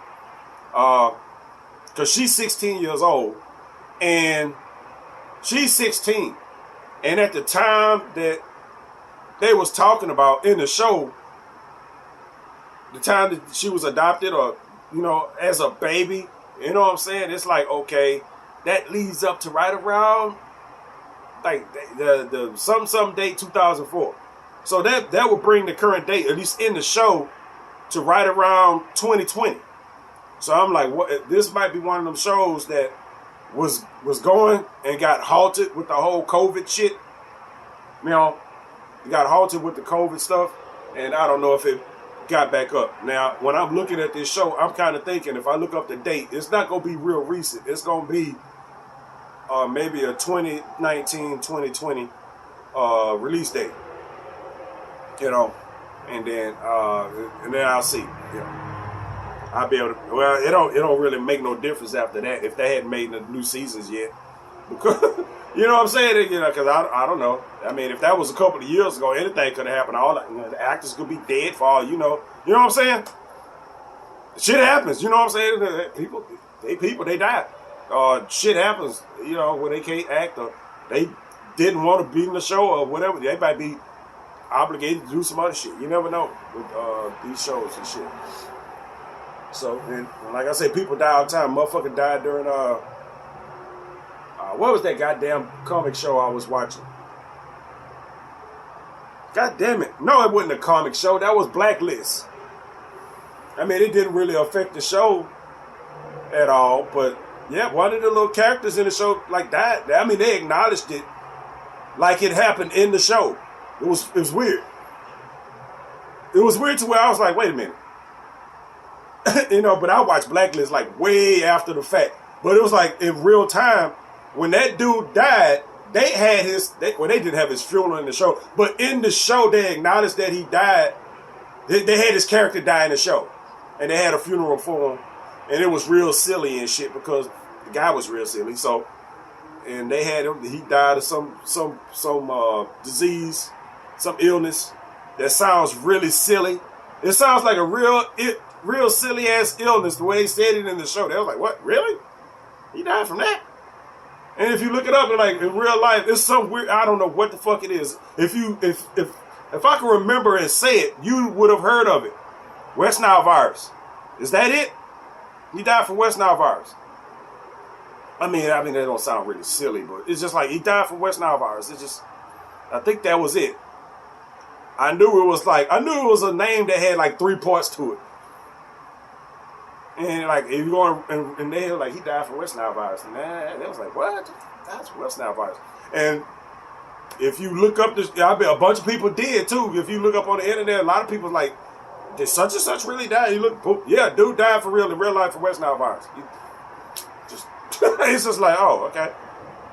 Because she's 16 years old. And she's 16. And at the time that they was talking about in the show, the time that she was adopted or, you know, as a baby, you know what I'm saying? It's like, okay, that leads up to right around like the some date 2004. So that would bring the current date, at least in the show, to right around 2020. So I'm like, what? This might be one of them shows that was going and got halted with the whole COVID shit. You know, it got halted with the COVID stuff, and I don't know if it got back up. Now, when I'm looking at this show, I'm kind of thinking if I look up the date, it's not going to be real recent. It's going to be maybe a 2019, 2020 release date. You know, and then I'll see. You know, I'll be able to. Well, it don't really make no difference after that if they hadn't made the new seasons yet. Because you know what I'm saying? You know, because I don't know. I mean, if that was a couple of years ago, anything could have happened. All the actors could be dead for all you know. You know what I'm saying? Shit happens. You know what I'm saying? People they die. Shit happens. You know, when they can't act or they didn't want to be in the show or whatever. They might be obligated to do some other shit. You never know with these shows and shit. So, and like I said, people die all the time. Motherfucker died during what was that goddamn comic show I was watching? God damn it. No, it wasn't a comic show. That was Blacklist. I mean, it didn't really affect the show at all, but yeah, one of the little characters in the show like that, I mean, they acknowledged it like it happened in the show. It was weird. It was weird to where I was like, wait a minute. But I watched Blacklist like way after the fact. But it was like in real time, when that dude died, they had they didn't have his funeral in the show, but in the show they acknowledged that he died. They had his character die in the show, and they had a funeral for him, and it was real silly and shit because the guy was real silly. So, and they had him. He died of some disease, some illness that sounds really silly. It sounds like a real silly ass illness the way he said it in the show. They was like, "What? Really? He died from that?" And if you look it up, like in real life, it's some weird. I don't know what the fuck it is. If I can remember and say it, you would have heard of it. West Nile virus. Is that it? He died from West Nile virus. I mean that don't sound really silly, but it's just like he died from West Nile virus. I think that was it. I knew it was a name that had like 3 parts to it. And like if you go and they were like he died from West Nile virus, and they was like, what? That's West Nile virus. And if you look up this, I bet a bunch of people did too. If you look up on the internet, a lot of people like, did such and such really die? You look, yeah, dude died for real in real life from West Nile virus. It's just like, oh, okay.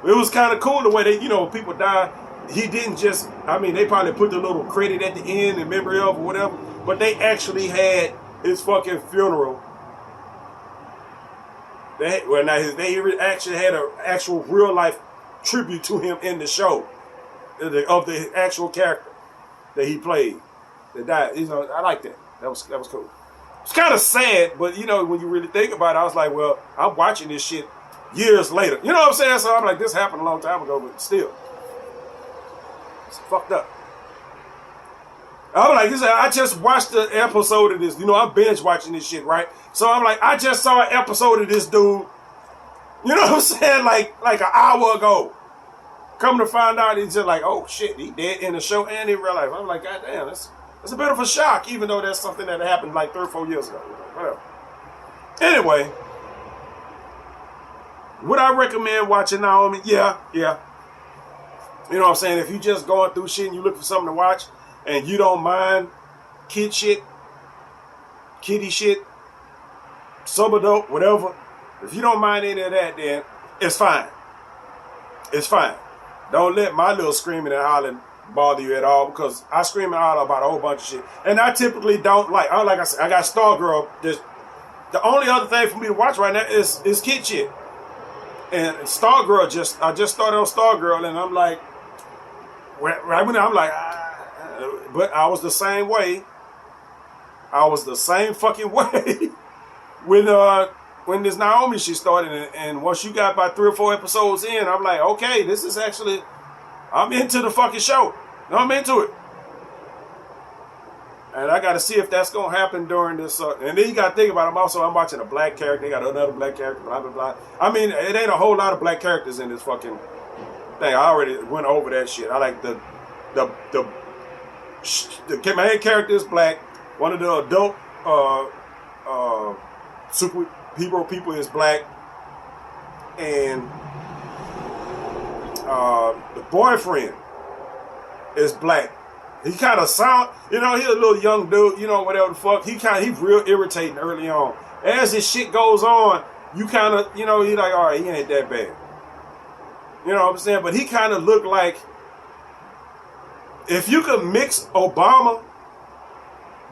It was kind of cool the way they, people die. He didn't just, they probably put the little credit at the end in memory of or whatever, but they actually had his fucking funeral. They actually had an actual real life tribute to him in the show of the actual character that he played that died. I like that. That was cool. It's kind of sad, but when you really think about it, I was like, well, I'm watching this shit years later. You know what I'm saying? So I'm like, this happened a long time ago, but still, it's fucked up. I'm like, I just watched the episode of this. I'm binge watching this shit, right? So I'm like, I just saw an episode of this dude. You know what I'm saying? Like an hour ago. Come to find out, he's just like, oh shit, he dead in the show and in real life. I'm like, god damn, that's a bit of a shock, even though that's something that happened like 3 or 4 years ago. Whatever. Anyway, would I recommend watching Naomi? Yeah. You know what I'm saying? If you just going through shit and you look for something to watch, and you don't mind kitty shit, sober dope, whatever. If you don't mind any of that, then it's fine. It's fine. Don't let my little screaming and hollering bother you at all, because I scream and holler about a whole bunch of shit. And I typically don't like I said, I got Stargirl. The only other thing for me to watch right now is kid shit. And Stargirl, I just started on Stargirl, and I'm like, right when I'm like, but I was the same way. I was the same fucking way when this Naomi shit started, and once you got about 3 or 4 episodes in, I'm like, okay, this is actually, I'm into the fucking show. I'm into it. And I got to see if that's going to happen during this. And then you got to think about it. I'm watching a black character. They got another black character, blah, blah, blah. I mean, it ain't a whole lot of black characters in this fucking thing. I already went over that shit. I like the main character is black. One of the adult superhero people is black. And the boyfriend is black. He kind of sound, he's a little young dude, whatever the fuck. He's real irritating early on. As this shit goes on, you kind of, you're like, all right, he ain't that bad. You know what I'm saying? But he kind of looked like, if you could mix Barack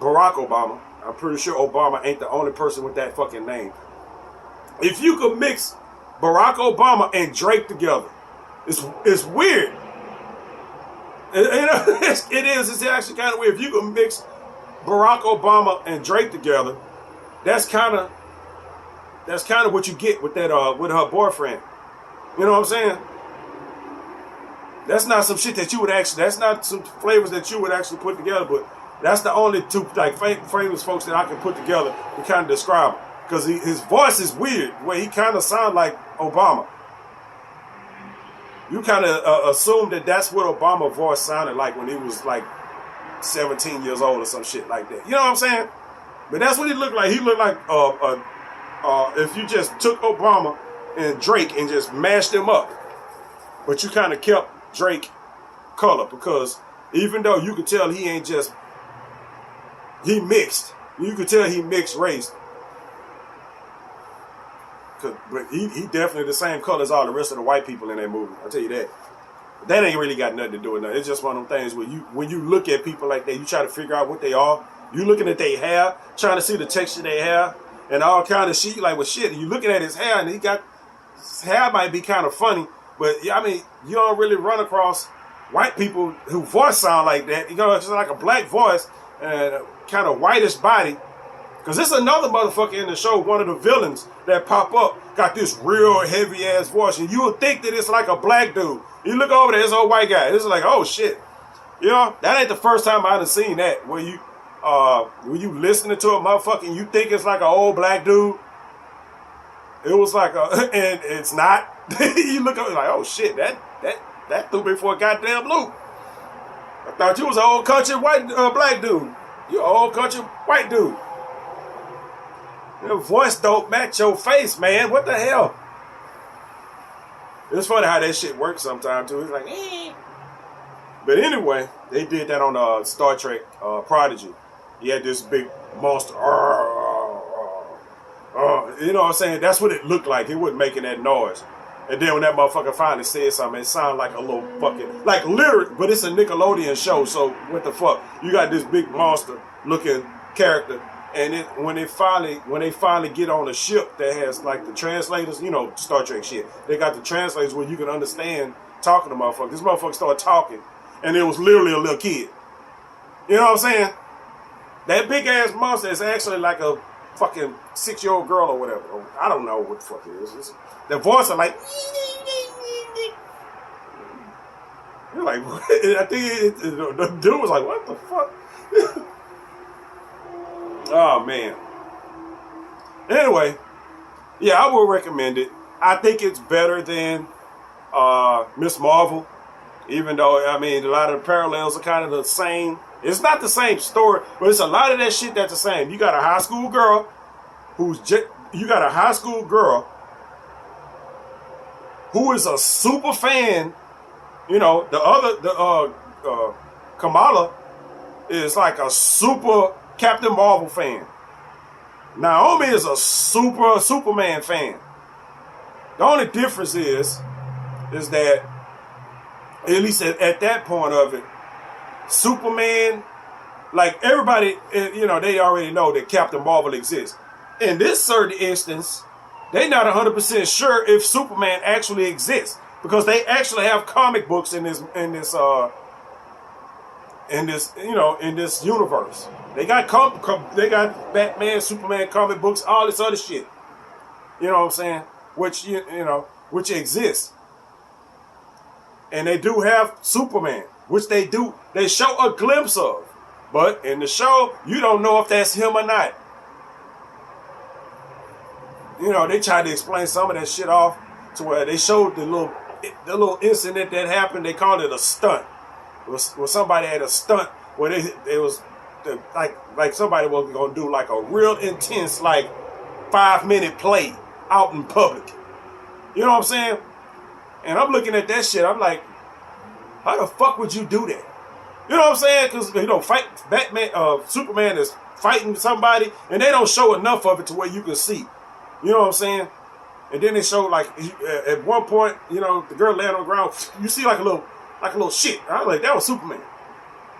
Obama, I'm pretty sure Obama ain't the only person with that fucking name. If you could mix Barack Obama and Drake together, it's weird. It is. It's actually kind of weird. If you could mix Barack Obama and Drake together, that's kind of what you get with that with her boyfriend. You know what I'm saying? That's not some shit that you would actually. That's not some flavors that you would actually put together. But that's the only two like famous folks that I can put together to kind of describe him, because his voice is weird. Where he kind of sounds like Obama. You kind of assume that that's what Obama's voice sounded like when he was like 17 years old or some shit like that. You know what I'm saying? But that's what he looked like. He looked like if you just took Obama and Drake and just mashed them up, but you kind of kept Drake color, because even though you could tell he ain't just, he mixed. You could tell he mixed race. But he definitely the same color as all the rest of the white people in that movie. I'll tell you that. That ain't really got nothing to do with nothing. It's just one of them things where when you look at people like that, you try to figure out what they are. You looking at their hair, trying to see the texture of their hair, and all kind of shit. Like, well, shit, you looking at his hair, and his hair might be kind of funny, but I mean, you don't really run across white people who voice sound like that. You know, it's just like a black voice and kind of whitish body. Because this is another motherfucker in the show, one of the villains that pop up, got this real heavy ass voice, and you would think that it's like a black dude. You look over there, it's old white guy. It's like, oh shit. You know, that ain't the first time I done seen that, where you listening to a motherfucker and you think it's like an old black dude. It was like and it's not. You look over like, oh shit, that threw me for a goddamn loop. I thought you was an old country white black dude. You an old country white dude. Your voice don't match your face, man. What the hell? It's funny how that shit works sometimes too. It's like, eh. But anyway, they did that on Star Trek Prodigy. He had this big monster. You know what I'm saying? That's what it looked like. He wasn't making that noise. And then when that motherfucker finally said something, it sounded like a little fucking, like literally, but it's a Nickelodeon show, so what the fuck? You got this big monster looking character, and when they finally get on a ship that has like the translators, you know, Star Trek shit, they got the translators where you can understand talking to motherfuckers. This motherfucker started talking, and it was literally a little kid. You know what I'm saying? That big ass monster is actually like a fucking 6-year-old girl or whatever. I don't know what the fuck it is. The voice are like, you're like, I think the dude was like, what the fuck? Oh man. Anyway, yeah, I would recommend it. I think it's better than Miss Marvel, even though I mean a lot of the parallels are kind of the same. It's not the same story, but it's a lot of that shit that's the same. You got a high school girl who is a super fan. You know, the Kamala is like a super Captain Marvel fan. Naomi is a super Superman fan. The only difference is that, at least at that point of it, Superman, like everybody, you know, they already know that Captain Marvel exists. In this certain instance, they're not 100% sure if Superman actually exists, because they actually have comic books in this universe. They got they got Batman, Superman comic books, all this other shit. You know what I'm saying? Which exists. And they do have Superman, which they show a glimpse of. But in the show, you don't know if that's him or not. You know, they tried to explain some of that shit off to where they showed the little incident that happened. They called it a stunt. Where somebody had a stunt where like somebody was gonna do like a real intense, like 5-minute play out in public. You know what I'm saying? And I'm looking at that shit. I'm like, how the fuck would you do that? You know what I'm saying? Because Superman is fighting somebody, and they don't show enough of it to where you can see. You know what I'm saying? And then they show like at one point, you know, the girl laying on the ground. You see like a little shit. I was like, that was Superman.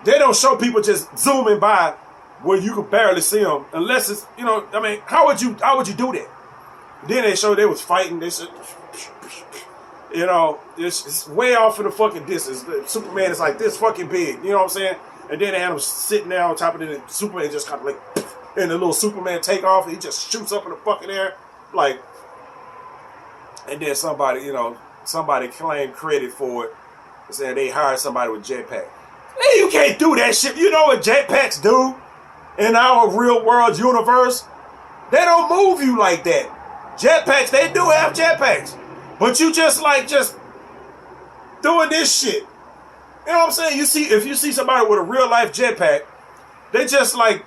They don't show people just zooming by where you could barely see them, unless it's, you know, I mean, how would you do that? Then they showed they was fighting. They said, you know, it's way off in the fucking distance. Superman is like this fucking big. You know what I'm saying? And then they had him sitting there on top of it, and Superman just kind of like, and the little Superman take off, and he just shoots up in the fucking air, like. And then somebody claimed credit for it, saying they hired somebody with jetpack. Man, you can't do that shit. You know what jetpacks do in our real world universe? They don't move you like that. Jetpacks, they do have jetpacks. But you just doing this shit. You know what I'm saying? If you see somebody with a real life jetpack, they just like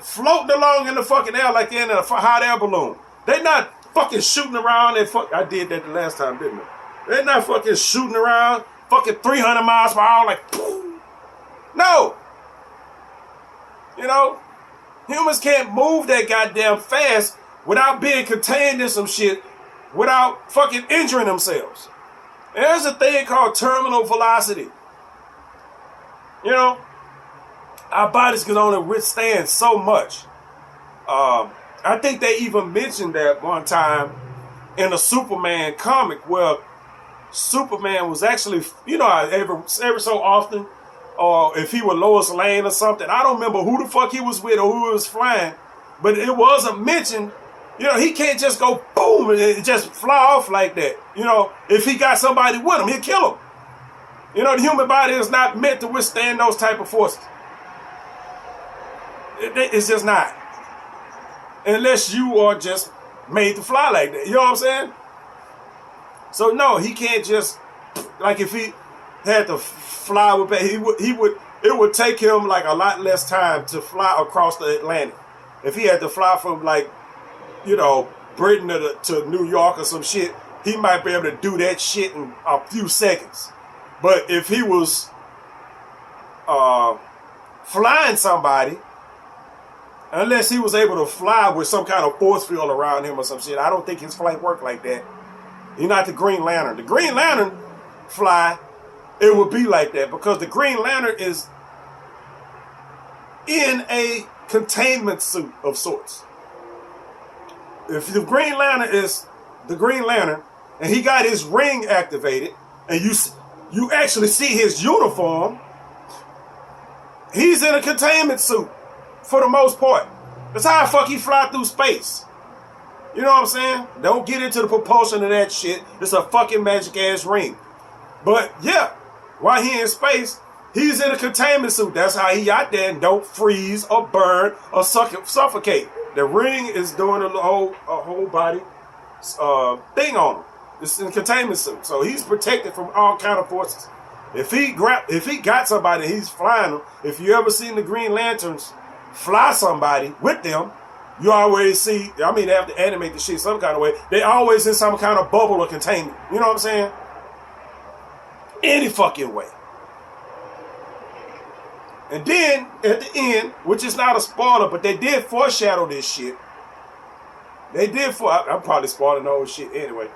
floating along in the fucking air like they're in a hot air balloon. They not fucking shooting around and I did that the last time, didn't I? They're not fucking shooting around fucking 300 miles per hour like, boom. No. You know, humans can't move that goddamn fast without being contained in some shit, without fucking injuring themselves. And there's a thing called terminal velocity. You know, our bodies can only withstand so much. I think they even mentioned that one time in a Superman comic where Superman was actually, you know, every so often, or if he were Lois Lane or something, I don't remember who the fuck he was with or who he was flying, but it wasn't mentioned. You know, he can't just go boom and just fly off like that. You know, if he got somebody with him, he'll kill him. You know, the human body is not meant to withstand those type of forces. It's just not. Unless you are just made to fly like that. You know what I'm saying? So no, he can't just, like if he had to fly with, it would take him like a lot less time to fly across the Atlantic. If he had to fly from like, you know, Britain to New York or some shit, he might be able to do that shit in a few seconds. But if he was flying somebody, unless he was able to fly with some kind of force field around him or some shit, I don't think his flight worked like that. You're not the Green Lantern. The Green Lantern fly, it would be like that because the Green Lantern is in a containment suit of sorts. If the Green Lantern is the Green Lantern and he got his ring activated and you actually see his uniform, he's in a containment suit for the most part. That's how the fuck he fly through space. You know what I'm saying? Don't get into the propulsion of that shit. It's a fucking magic ass ring. But yeah, while he in space, he's in a containment suit. That's how he out there and don't freeze or burn or suffocate. The ring is doing a whole body thing on him. It's in a containment suit. So he's protected from all kind of forces. If he got somebody, he's flying them. If you ever seen the Green Lanterns fly somebody with them, you always see, I mean, they have to animate the shit some kind of way. They always in some kind of bubble or containment. You know what I'm saying? Any fucking way. And then, at the end, which is not a spoiler, but they did foreshadow this shit. I'm probably spoiling the whole shit anyway.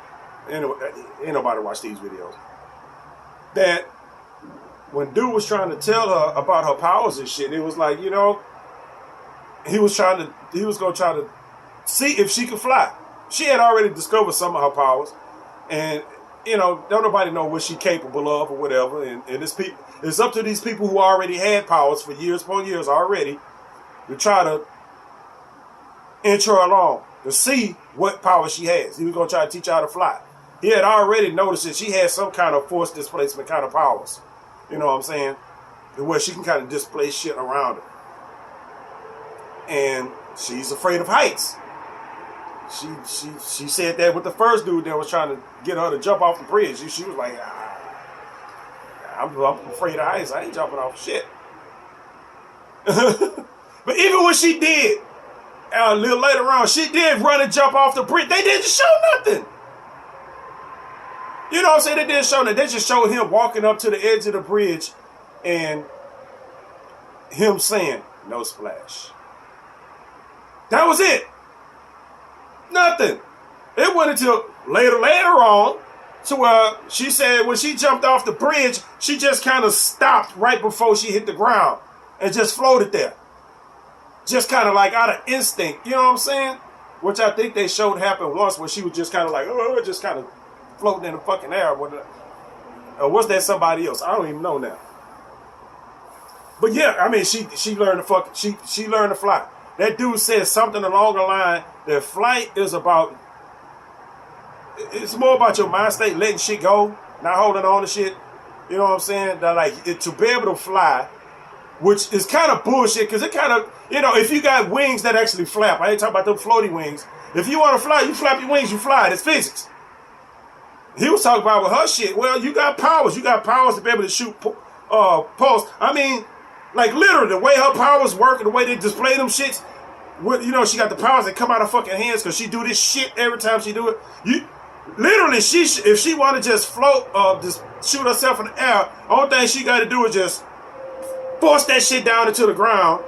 Ain't nobody watch these videos. That when dude was trying to tell her about her powers and shit, it was like, you know, he was gonna try to see if she could fly. She had already discovered some of her powers, and you know, don't nobody know what she's capable of or whatever. And it's up to these people who already had powers for years upon years already to try to inch her along to see what power she has. He was gonna try to teach her how to fly. He had already noticed that she had some kind of force displacement kind of powers. You know what I'm saying? Where she can kind of displace shit around her. And she's afraid of heights. She said that with the first dude that was trying to get her to jump off the bridge. She was like, I'm afraid of heights. I ain't jumping off shit. But even when she did, a little later on, she did run and jump off the bridge. They didn't show nothing. You know what I'm saying? They didn't show that. They just showed him walking up to the edge of the bridge and him saying, "No splash." That was it. Nothing. It went until later on to where she said when she jumped off the bridge, she just kind of stopped right before she hit the ground and just floated there. Just kind of like out of instinct. You know what I'm saying? Which I think they showed happen once where she was just kind of like, just kind of floating in the fucking air. Or was that somebody else? I don't even know now. But yeah, I mean, she learned to she learned to fly. That dude said something along the line that flight is about, it's more about your mind state, letting shit go, not holding on to shit. You know what I'm saying? That like to be able to fly, which is kind of bullshit because it kind of, you know, if you got wings that actually flap, I ain't talking about them floaty wings. If you want to fly, you flap your wings, you fly. It's physics. He was talking about with her shit. Well, you got powers. You got powers to be able to shoot pulse. I mean, like literally, the way her powers work and the way they display them shits. She got the powers that come out of fucking hands because she do this shit every time she do it. Literally, if she want to just float, just shoot herself in the air, only thing she got to do is just force that shit down into the ground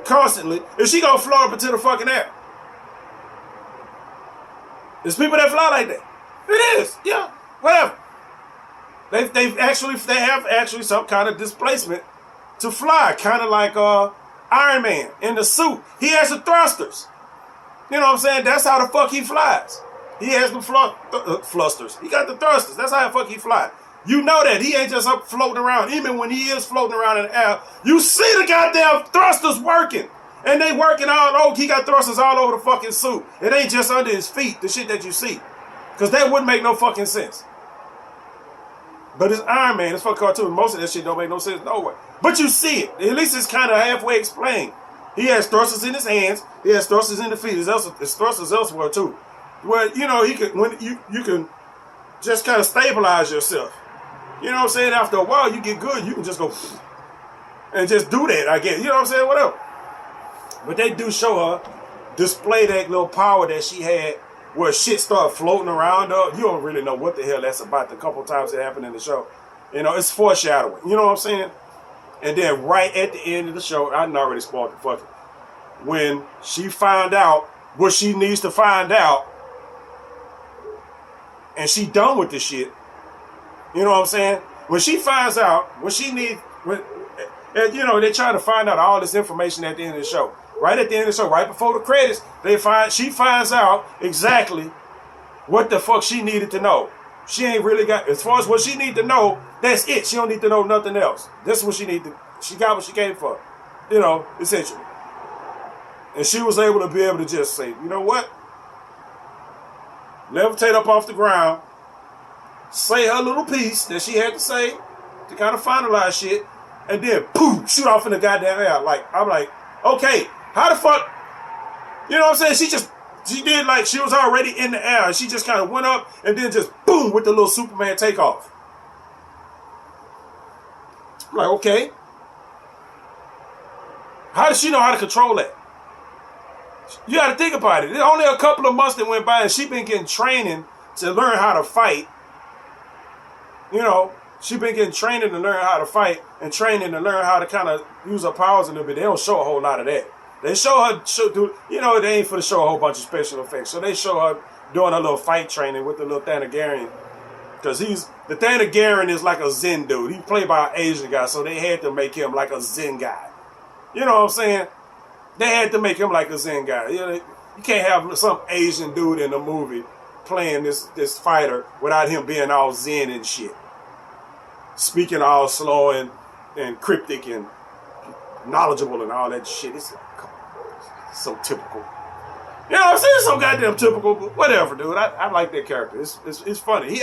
constantly, and she gonna float up into the fucking air. There's people that fly like that. It is, yeah, whatever. They have actually some kind of displacement to fly, kind of like Iron Man in the suit. He has the thrusters. You know what I'm saying? That's how the fuck he flies. He has the flusters. He got the thrusters. That's how the fuck he flies. You know that. He ain't just up floating around. Even when he is floating around in the air, you see the goddamn thrusters working. And they working all over. He got thrusters all over the fucking suit. It ain't just under his feet, the shit that you see. Because that wouldn't make no fucking sense. But it's Iron Man. It's fucking cartoon. Most of that shit don't make no sense no way. But you see it. At least it's kind of halfway explained. He has thrusters in his hands. He has thrusters in the feet. There's thrusters elsewhere too. Where, he can, when you can just kind of stabilize yourself. You know what I'm saying? After a while, you get good. You can just go and just do that, I guess. You know what I'm saying? Whatever. But they do show her display that little power that she had where shit started floating around her. You don't really know what the hell that's about. The couple times it happened in the show. It's foreshadowing. You know what I'm saying? And then right at the end of the show, I already spoiled the fucking. When she found out what she needs to find out, and she done with this shit. You know what I'm saying? When she finds out what she needs, they try to find out all this information at the end of the show. Right at the end of the show, right before the credits, she finds out exactly what the fuck she needed to know. She ain't really got, as far as what she need to know, that's it. She don't need to know nothing else. That's what she need to, she got what she came for. Essentially. And she was able to just say, you know what? Levitate up off the ground, say her little piece that she had to say to kind of finalize shit, and then poof, shoot off in the goddamn air. I'm like, okay, how the fuck? You know what I'm saying? She did like she was already in the air, and she just kind of went up and then just boom with the little Superman takeoff. I'm like, okay, how does she know how to control that? You got to think about it. There's only a couple of months that went by, and she been getting training to learn how to fight. She been getting training to learn how to fight and training to learn how to kind of use her powers a little bit. They don't show a whole lot of that. They show her, they ain't for to show a whole bunch of special effects. So they show her doing a little fight training with the little Thanagarian. Because the Thanagarian is like a Zen dude. He's played by an Asian guy, so they had to make him like a Zen guy. You know what I'm saying? They had to make him like a Zen guy. You can't have some Asian dude in a movie playing this fighter without him being all Zen and shit. Speaking all slow and cryptic and knowledgeable and all that shit. It's so typical. You know what I'm saying? It's so goddamn typical, but whatever, dude. I like that character. It's funny. He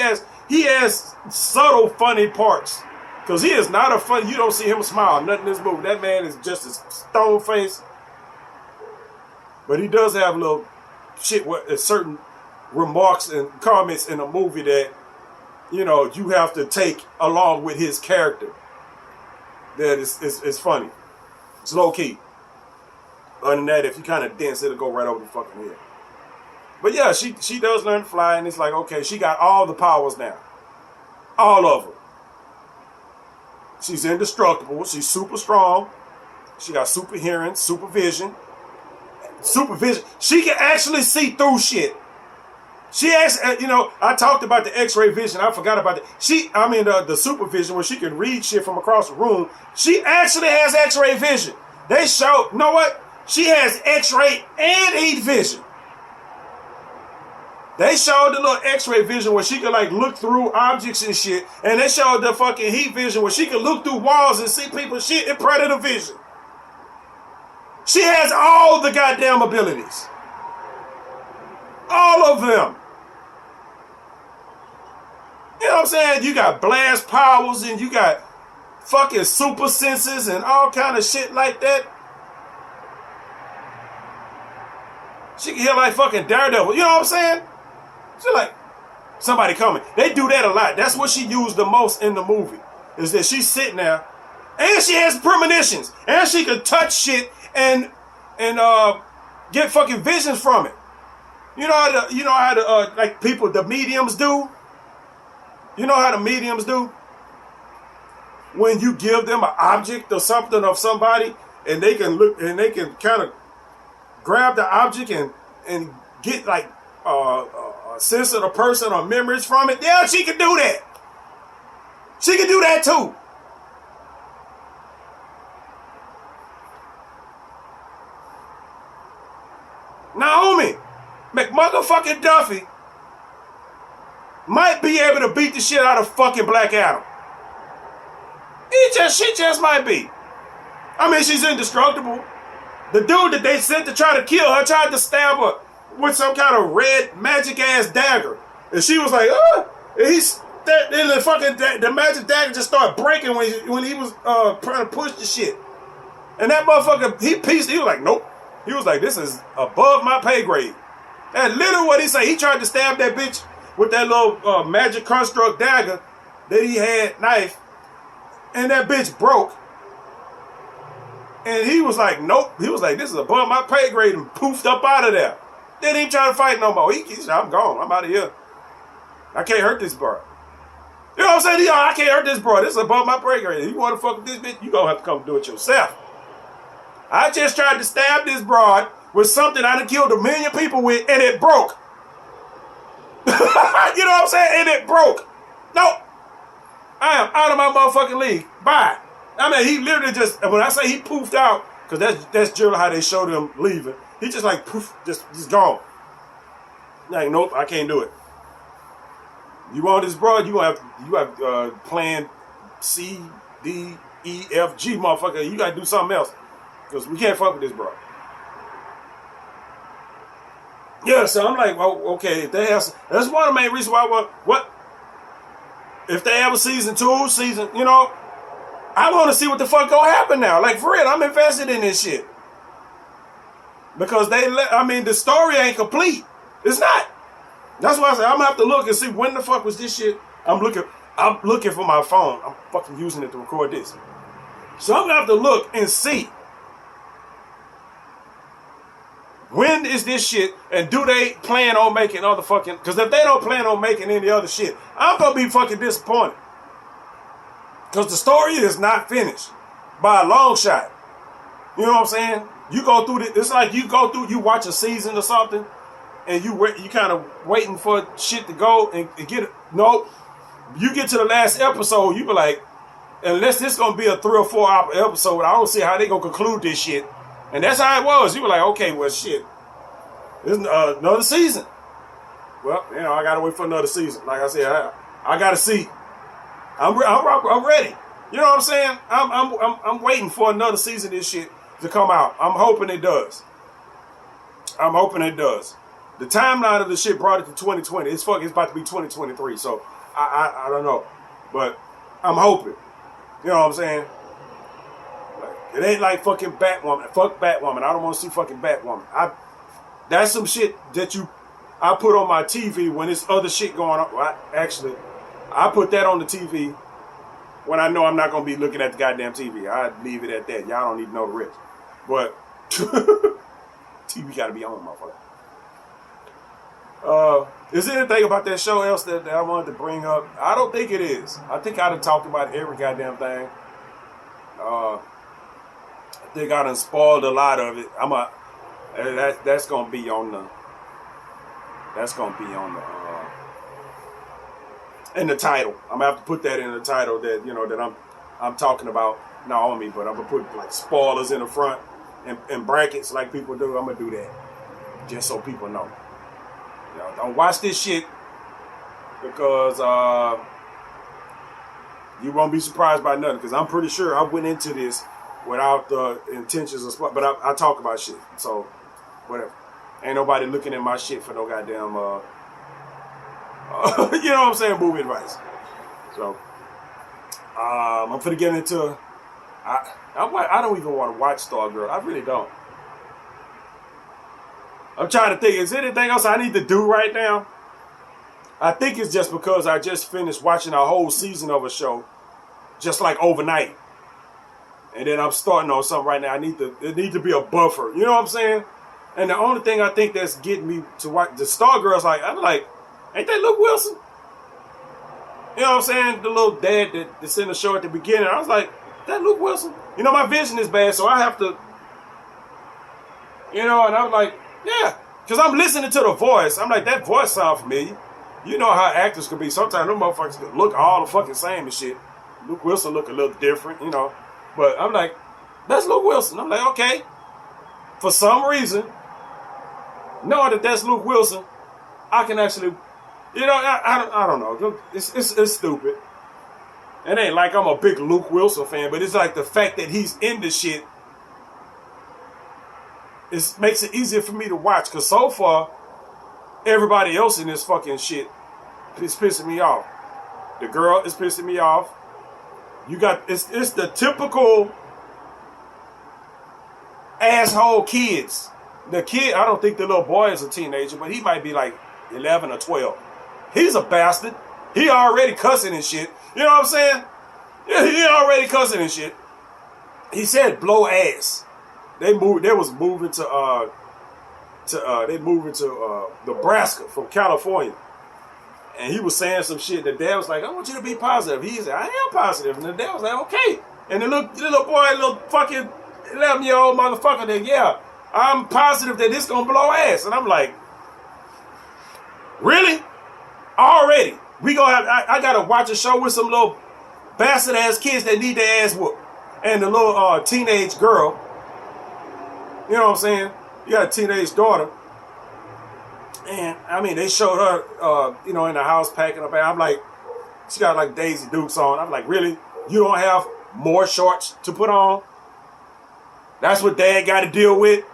has subtle funny parts. Because he is not a funny, you don't see him smile, nothing in this movie. That man is just a stone face. But he does have a little shit with certain remarks and comments in a movie that, you have to take along with his character. That is funny. It's low key. Other than that, if you kind of dense, it'll go right over the fucking head. But yeah, she does learn to fly, and it's like, okay, she got all the powers now. All of them. She's indestructible. She's super strong. She got super hearing, supervision. She can actually see through shit. She actually, I talked about the X-ray vision. I forgot about that. The supervision where she can read shit from across the room. She actually has X-ray vision. They show, you know what? She has X-ray and heat vision. They showed the little X-ray vision where she could look through objects and shit. And they showed the fucking heat vision where she could look through walls and see people's shit in predator vision. She has all the goddamn abilities. All of them. You know what I'm saying? You got blast powers and you got fucking super senses and all kind of shit like that. She can hear like fucking Daredevil. You know what I'm saying? She's like, somebody coming. They do that a lot. That's what she used the most in the movie, is that she's sitting there, and she has premonitions, and she could touch shit and get fucking visions from it. You know how the like people, the mediums do? You know how the mediums do? When you give them an object or something of somebody, and they can look, and they can kind of grab the object and get like a sense of the person or memories from it. Yeah, she can do that. She can do that too. Naomi McMotherfucking Duffy might be able to beat the shit out of fucking Black Adam. She just might be. I mean, she's indestructible. The dude that they sent to try to kill her tried to stab her with some kind of red magic ass dagger, and she was like, and the magic dagger just started breaking when he was trying to push the shit, and that motherfucker he was like, nope. He was like, this is above my pay grade. That's literally what he said. He tried to stab that bitch with that little magic construct dagger that he had knife, and that bitch broke. And he was like, nope. He was like, this is above my pay grade, and poofed up out of there. They didn't even try to fight no more. He said, I'm gone. I'm out of here. I can't hurt this bro. You know what I'm saying? I can't hurt this bro. This is above my pay grade. If you want to fuck with this bitch, you gonna have to come do it yourself. I just tried to stab this broad with something I done killed 1 million people with, and it broke. You know what I'm saying? And it broke. Nope. I am out of my motherfucking league. Bye. I mean, he literally just, when I say he poofed out, because that's generally how they showed him leaving. He just like poof, just gone. Like, nope, I can't do it. You want this broad, you have plan C, D, E, F, G, motherfucker. You gotta do something else. Because we can't fuck with this bro. Yeah, so I'm like, well, okay, if they have, that's one of the main reasons why what if they have a season 2, you know, I want to see what the fuck gonna happen now. Like, for real, I'm invested in this shit. Because the story ain't complete. It's not. That's why I said I'm gonna have to look and see when the fuck was this shit. I'm looking for my phone. I'm fucking using it to record this. So I'm gonna have to look and see. When is this shit, and do they plan on making other fucking, because if they don't plan on making any other shit, I'm going to be fucking disappointed. Because the story is not finished by a long shot. You know what I'm saying? You go through it's like you watch a season or something, and you kind of waiting for shit to go and get it. Nope. You get to the last episode, you be like, unless this going to be a 3 or 4 hour episode, I don't see how they going to conclude this shit. And that's how it was. You were like, okay, well, shit. There's another season. Well, you know, I gotta wait for another season. Like I said, I gotta see. I'm ready. You know what I'm saying? I'm waiting for another season of this shit to come out. I'm hoping it does. The timeline of the shit brought it to 2020. It's about to be 2023. So I don't know, but I'm hoping. You know what I'm saying? It ain't like fucking Batwoman. Fuck Batwoman. I don't want to see fucking Batwoman. That's some shit that I put on my TV when there's other shit going on. Well, I put that on the TV when I know I'm not going to be looking at the goddamn TV. I leave it at that. Y'all don't need to know the rest. But TV got to be on, motherfucker. Is there anything about that show else that I wanted to bring up? I don't think it is. I think I done talked about every goddamn thing. I think I done spoiled a lot of it. That's gonna be on the in the title. I'm gonna have to put that in the title that, you know, that I'm talking about Naomi, but I'm gonna put like spoilers in the front and brackets like people do. I'm gonna do that just so people know. You know, don't watch this shit because you won't be surprised by nothing, because I'm pretty sure I went into this without the intentions of, but I talk about shit, so whatever. Ain't nobody looking at my shit for no goddamn, you know what I'm saying, movie advice. So, I'm finna get into, I don't even want to watch Stargirl. I really don't. I'm trying to think, is there anything else I need to do right now? I think it's just because I just finished watching a whole season of a show, just like overnight. And then I'm starting on something right now. It need to be a buffer. You know what I'm saying? And the only thing I think that's getting me to watch the Stargirls, I'm like, ain't that Luke Wilson? You know what I'm saying? The little dad that's in the show at the beginning. I was like, that Luke Wilson? You know, my vision is bad, so I have to, and I'm like, yeah. Because I'm listening to the voice. I'm like, that voice sounds familiar. You know how actors can be. Sometimes them motherfuckers can look all the fucking same and shit. Luke Wilson look a little different, But I'm like, that's Luke Wilson. I'm like, okay. For some reason, knowing that's Luke Wilson, I can actually, I don't know. It's stupid. It ain't like I'm a big Luke Wilson fan, but it's like the fact that he's in the shit, it makes it easier for me to watch. Because so far, everybody else in this fucking shit is pissing me off. The girl is pissing me off. You got, it's the typical asshole kids. The kid, I don't think the little boy is a teenager, but he might be like 11 or 12. He's a bastard. He already cussing and shit. You know what I'm saying? Yeah, he already cussing and shit. He said blow ass. They was moving to Nebraska from California. And he was saying some shit. The dad was like, I want you to be positive. He said, I am positive. And the dad was like, okay. And the little boy, little fucking 11-year-old motherfucker, then, yeah, I'm positive that this gonna blow ass. And I'm like, really? Already? We gonna have, I gotta watch a show with some little bastard ass kids that need their ass whooped. And the little teenage girl, you know what I'm saying? You got a teenage daughter. And, I mean, they showed her, in the house packing up. And I'm like, she got like Daisy Dukes on. I'm like, really? You don't have more shorts to put on? That's what dad got to deal with.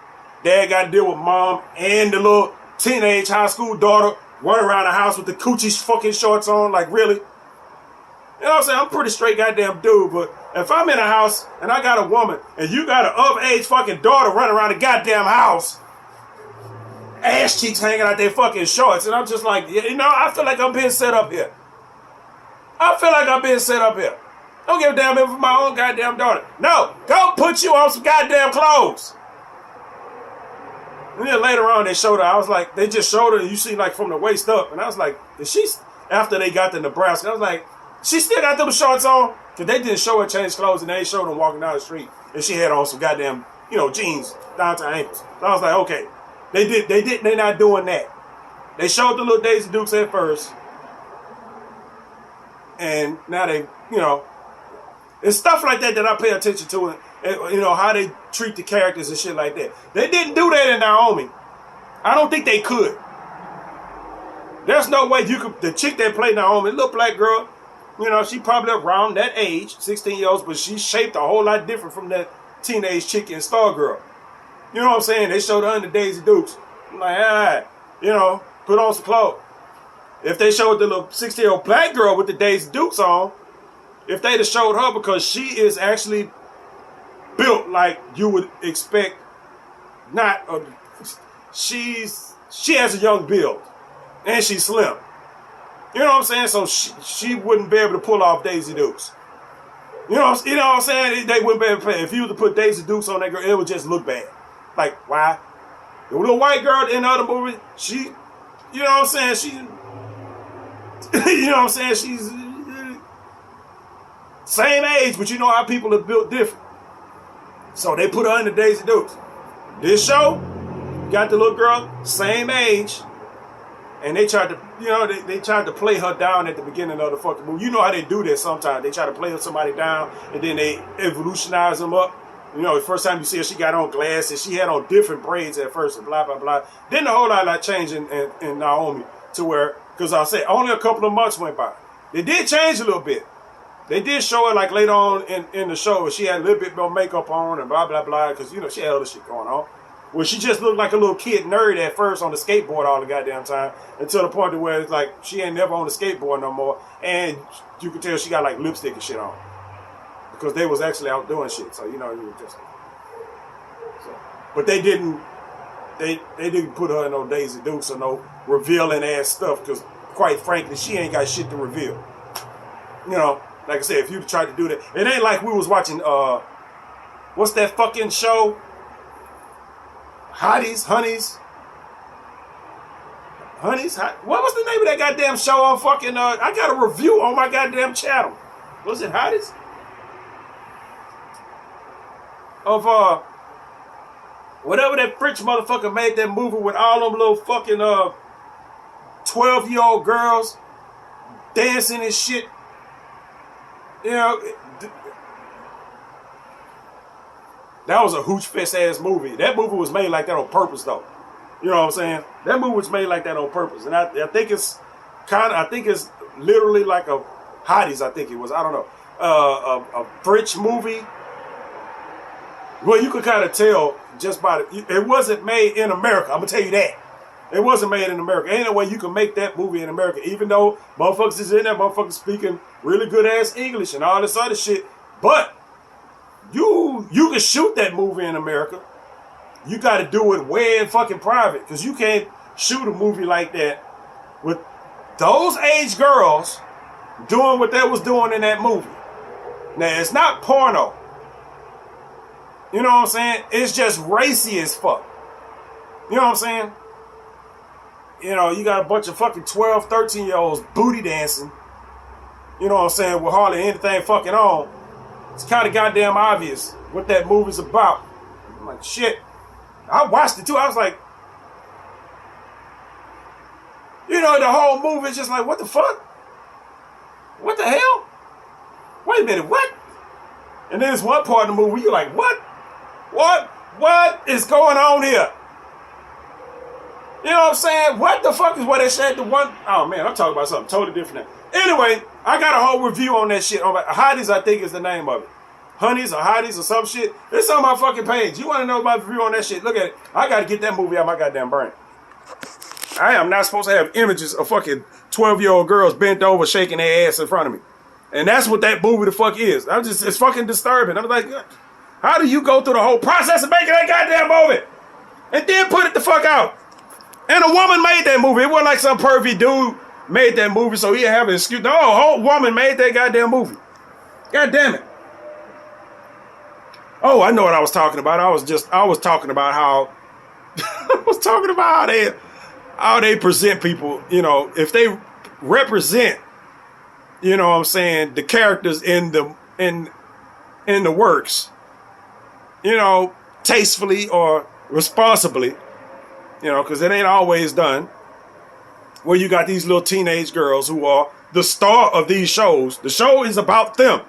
Dad got to deal with mom and the little teenage high school daughter running around the house with the coochie fucking shorts on. Like, really? You know what I'm saying? I'm a pretty straight goddamn dude, but if I'm in a house and I got a woman and you got an of-age fucking daughter running around the goddamn house, ass cheeks hanging out their fucking shorts, and I'm just like, I feel like I'm being set up here. Don't give a damn if it's my own goddamn daughter. No, go put you on some goddamn clothes. And then later on they showed her, I was like, they just showed her, and you see like from the waist up, and I was like, after they got to Nebraska, I was like, she still got them shorts on? Because they didn't show her change clothes, and they showed her walking down the street, and she had on some goddamn, jeans down to her ankles. So I was like, okay. They not doing that. They showed the little Daisy Dukes at first. And now they, it's stuff like that I pay attention to. And, how they treat the characters and shit like that. They didn't do that in Naomi. I don't think they could. There's no way the chick that played Naomi, little black girl, she probably around that age, 16 years old, but she's shaped a whole lot different from that teenage chick in Stargirl. You know what I'm saying? They showed her in the Daisy Dukes. I'm like, all right, put on some clothes. If they showed the little 16-year-old black girl with the Daisy Dukes on, if they'd have showed her, because she is actually built like you would expect, she has a young build, and she's slim. You know what I'm saying? So she wouldn't be able to pull off Daisy Dukes. You know what I'm saying? They wouldn't be able to play. If you were to put Daisy Dukes on that girl, it would just look bad. Like, why? The little white girl in the other movie, she, you know what I'm saying? She, you know what I'm saying? She's same age, but you know how people are built different. So they put her in the Daisy Dukes. This show, got the little girl, same age, and they tried to, they tried to play her down at the beginning of the fucking movie. You know how they do that sometimes. They try to play somebody down, and then they evolutionize them up. The first time you see her, she got on glasses. She had on different braids at first, and blah, blah, blah. Then the whole lot changed in Naomi to where, because I said only a couple of months went by. They did change a little bit. They did show her like later on in the show, she had a little bit more makeup on and blah, blah, blah, because, she had other shit going on. Well, she just looked like a little kid nerd at first on the skateboard all the goddamn time, until the point to where it's like she ain't never on the skateboard no more, and you could tell she got like lipstick and shit on. Because they was actually out doing shit, so you were just. So. But they didn't put her in no Daisy Dukes or no revealing ass stuff, because quite frankly, she ain't got shit to reveal. You know, like I said, if you tried to do that, it ain't like we was watching, what's that fucking show? Hotties, Honeys. What was the name of that goddamn show on fucking, I got a review on my goddamn channel. Was it Hotties? Of, whatever that French motherfucker made that movie with all them little fucking, 12-year-old girls dancing and shit. You know, that was a hooch fest ass movie. That movie was made like that on purpose, though. You know what I'm saying? That movie was made like that on purpose, and I think it's literally like a Hotties. I think it was. I don't know. A French movie. Well, you could kind of tell just by it wasn't made in America. I'm gonna tell you that. It wasn't made in America. Ain't no way you can make that movie in America, even though motherfuckers is in there, motherfuckers speaking really good ass English and all this other shit. But you can shoot that movie in America. You got to do it way in fucking private, because you can't shoot a movie like that with those age girls doing what they was doing in that movie. Now, it's not porno. You know what I'm saying? It's just racy as fuck. You know what I'm saying? You know, you got a bunch of fucking 12, 13-year-olds booty dancing. You know what I'm saying? With hardly anything fucking on. It's kind of goddamn obvious what that movie's about. I'm like, shit. I watched it too. I was like, you know, the whole movie is just like, what the fuck? What the hell? Wait a minute, what? And then there's one part of the movie where you're like, what? What is going on here? You know what I'm saying? What the fuck is what they said? Oh man, I'm talking about something totally different now. Anyway, I got a whole review on that shit. Hotties, I think is the name of it. Honeys or Hotties or some shit. It's on my fucking page. You want to know my review on that shit? Look at it. I got to get that movie out of my goddamn brain. I am not supposed to have images of fucking 12-year-old girls bent over shaking their ass in front of me. And that's what that movie the fuck is. It's fucking disturbing. I'm like, how do you go through the whole process of making that goddamn movie and then put it the fuck out? And a woman made that movie. It wasn't like some pervy dude made that movie so he'd have an excuse. No, a whole woman made that goddamn movie. God damn it. Oh, I know what I was talking about. I was talking about how they present people, you know, if they represent, you know what I'm saying, the characters in the works, you know, tastefully or responsibly, you know, because it ain't always done, where you got these little teenage girls who are the star of these shows. The show is about them.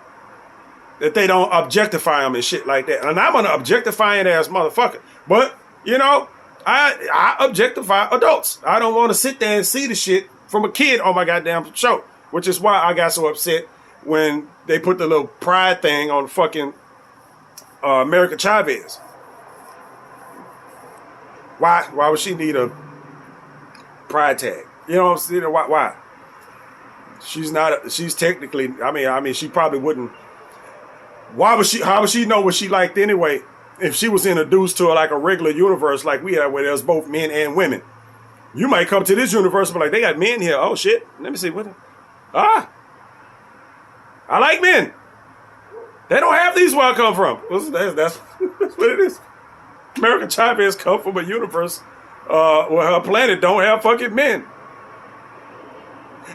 That they don't objectify them and shit like that. And I'm an objectifying ass motherfucker. But, you know, I objectify adults. I don't want to sit there and see the shit from a kid on my goddamn show. Which is why I got so upset when they put the little pride thing on fucking America Chavez. Why would she need a pride tag? You know what I'm saying? Why? She's technically, I mean, she probably wouldn't. How would she know what she liked anyway if she was introduced to like a regular universe like we have where there's both men and women? You might come to this universe and be like, they got men here. Oh shit. Let me see. I like men. They don't have these where I come from. That's what it is. American Chavez come from a universe where her planet don't have fucking men.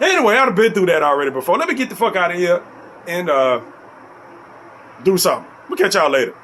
Anyway, I've been through that already before. Let me get the fuck out of here and do something. We'll catch y'all later.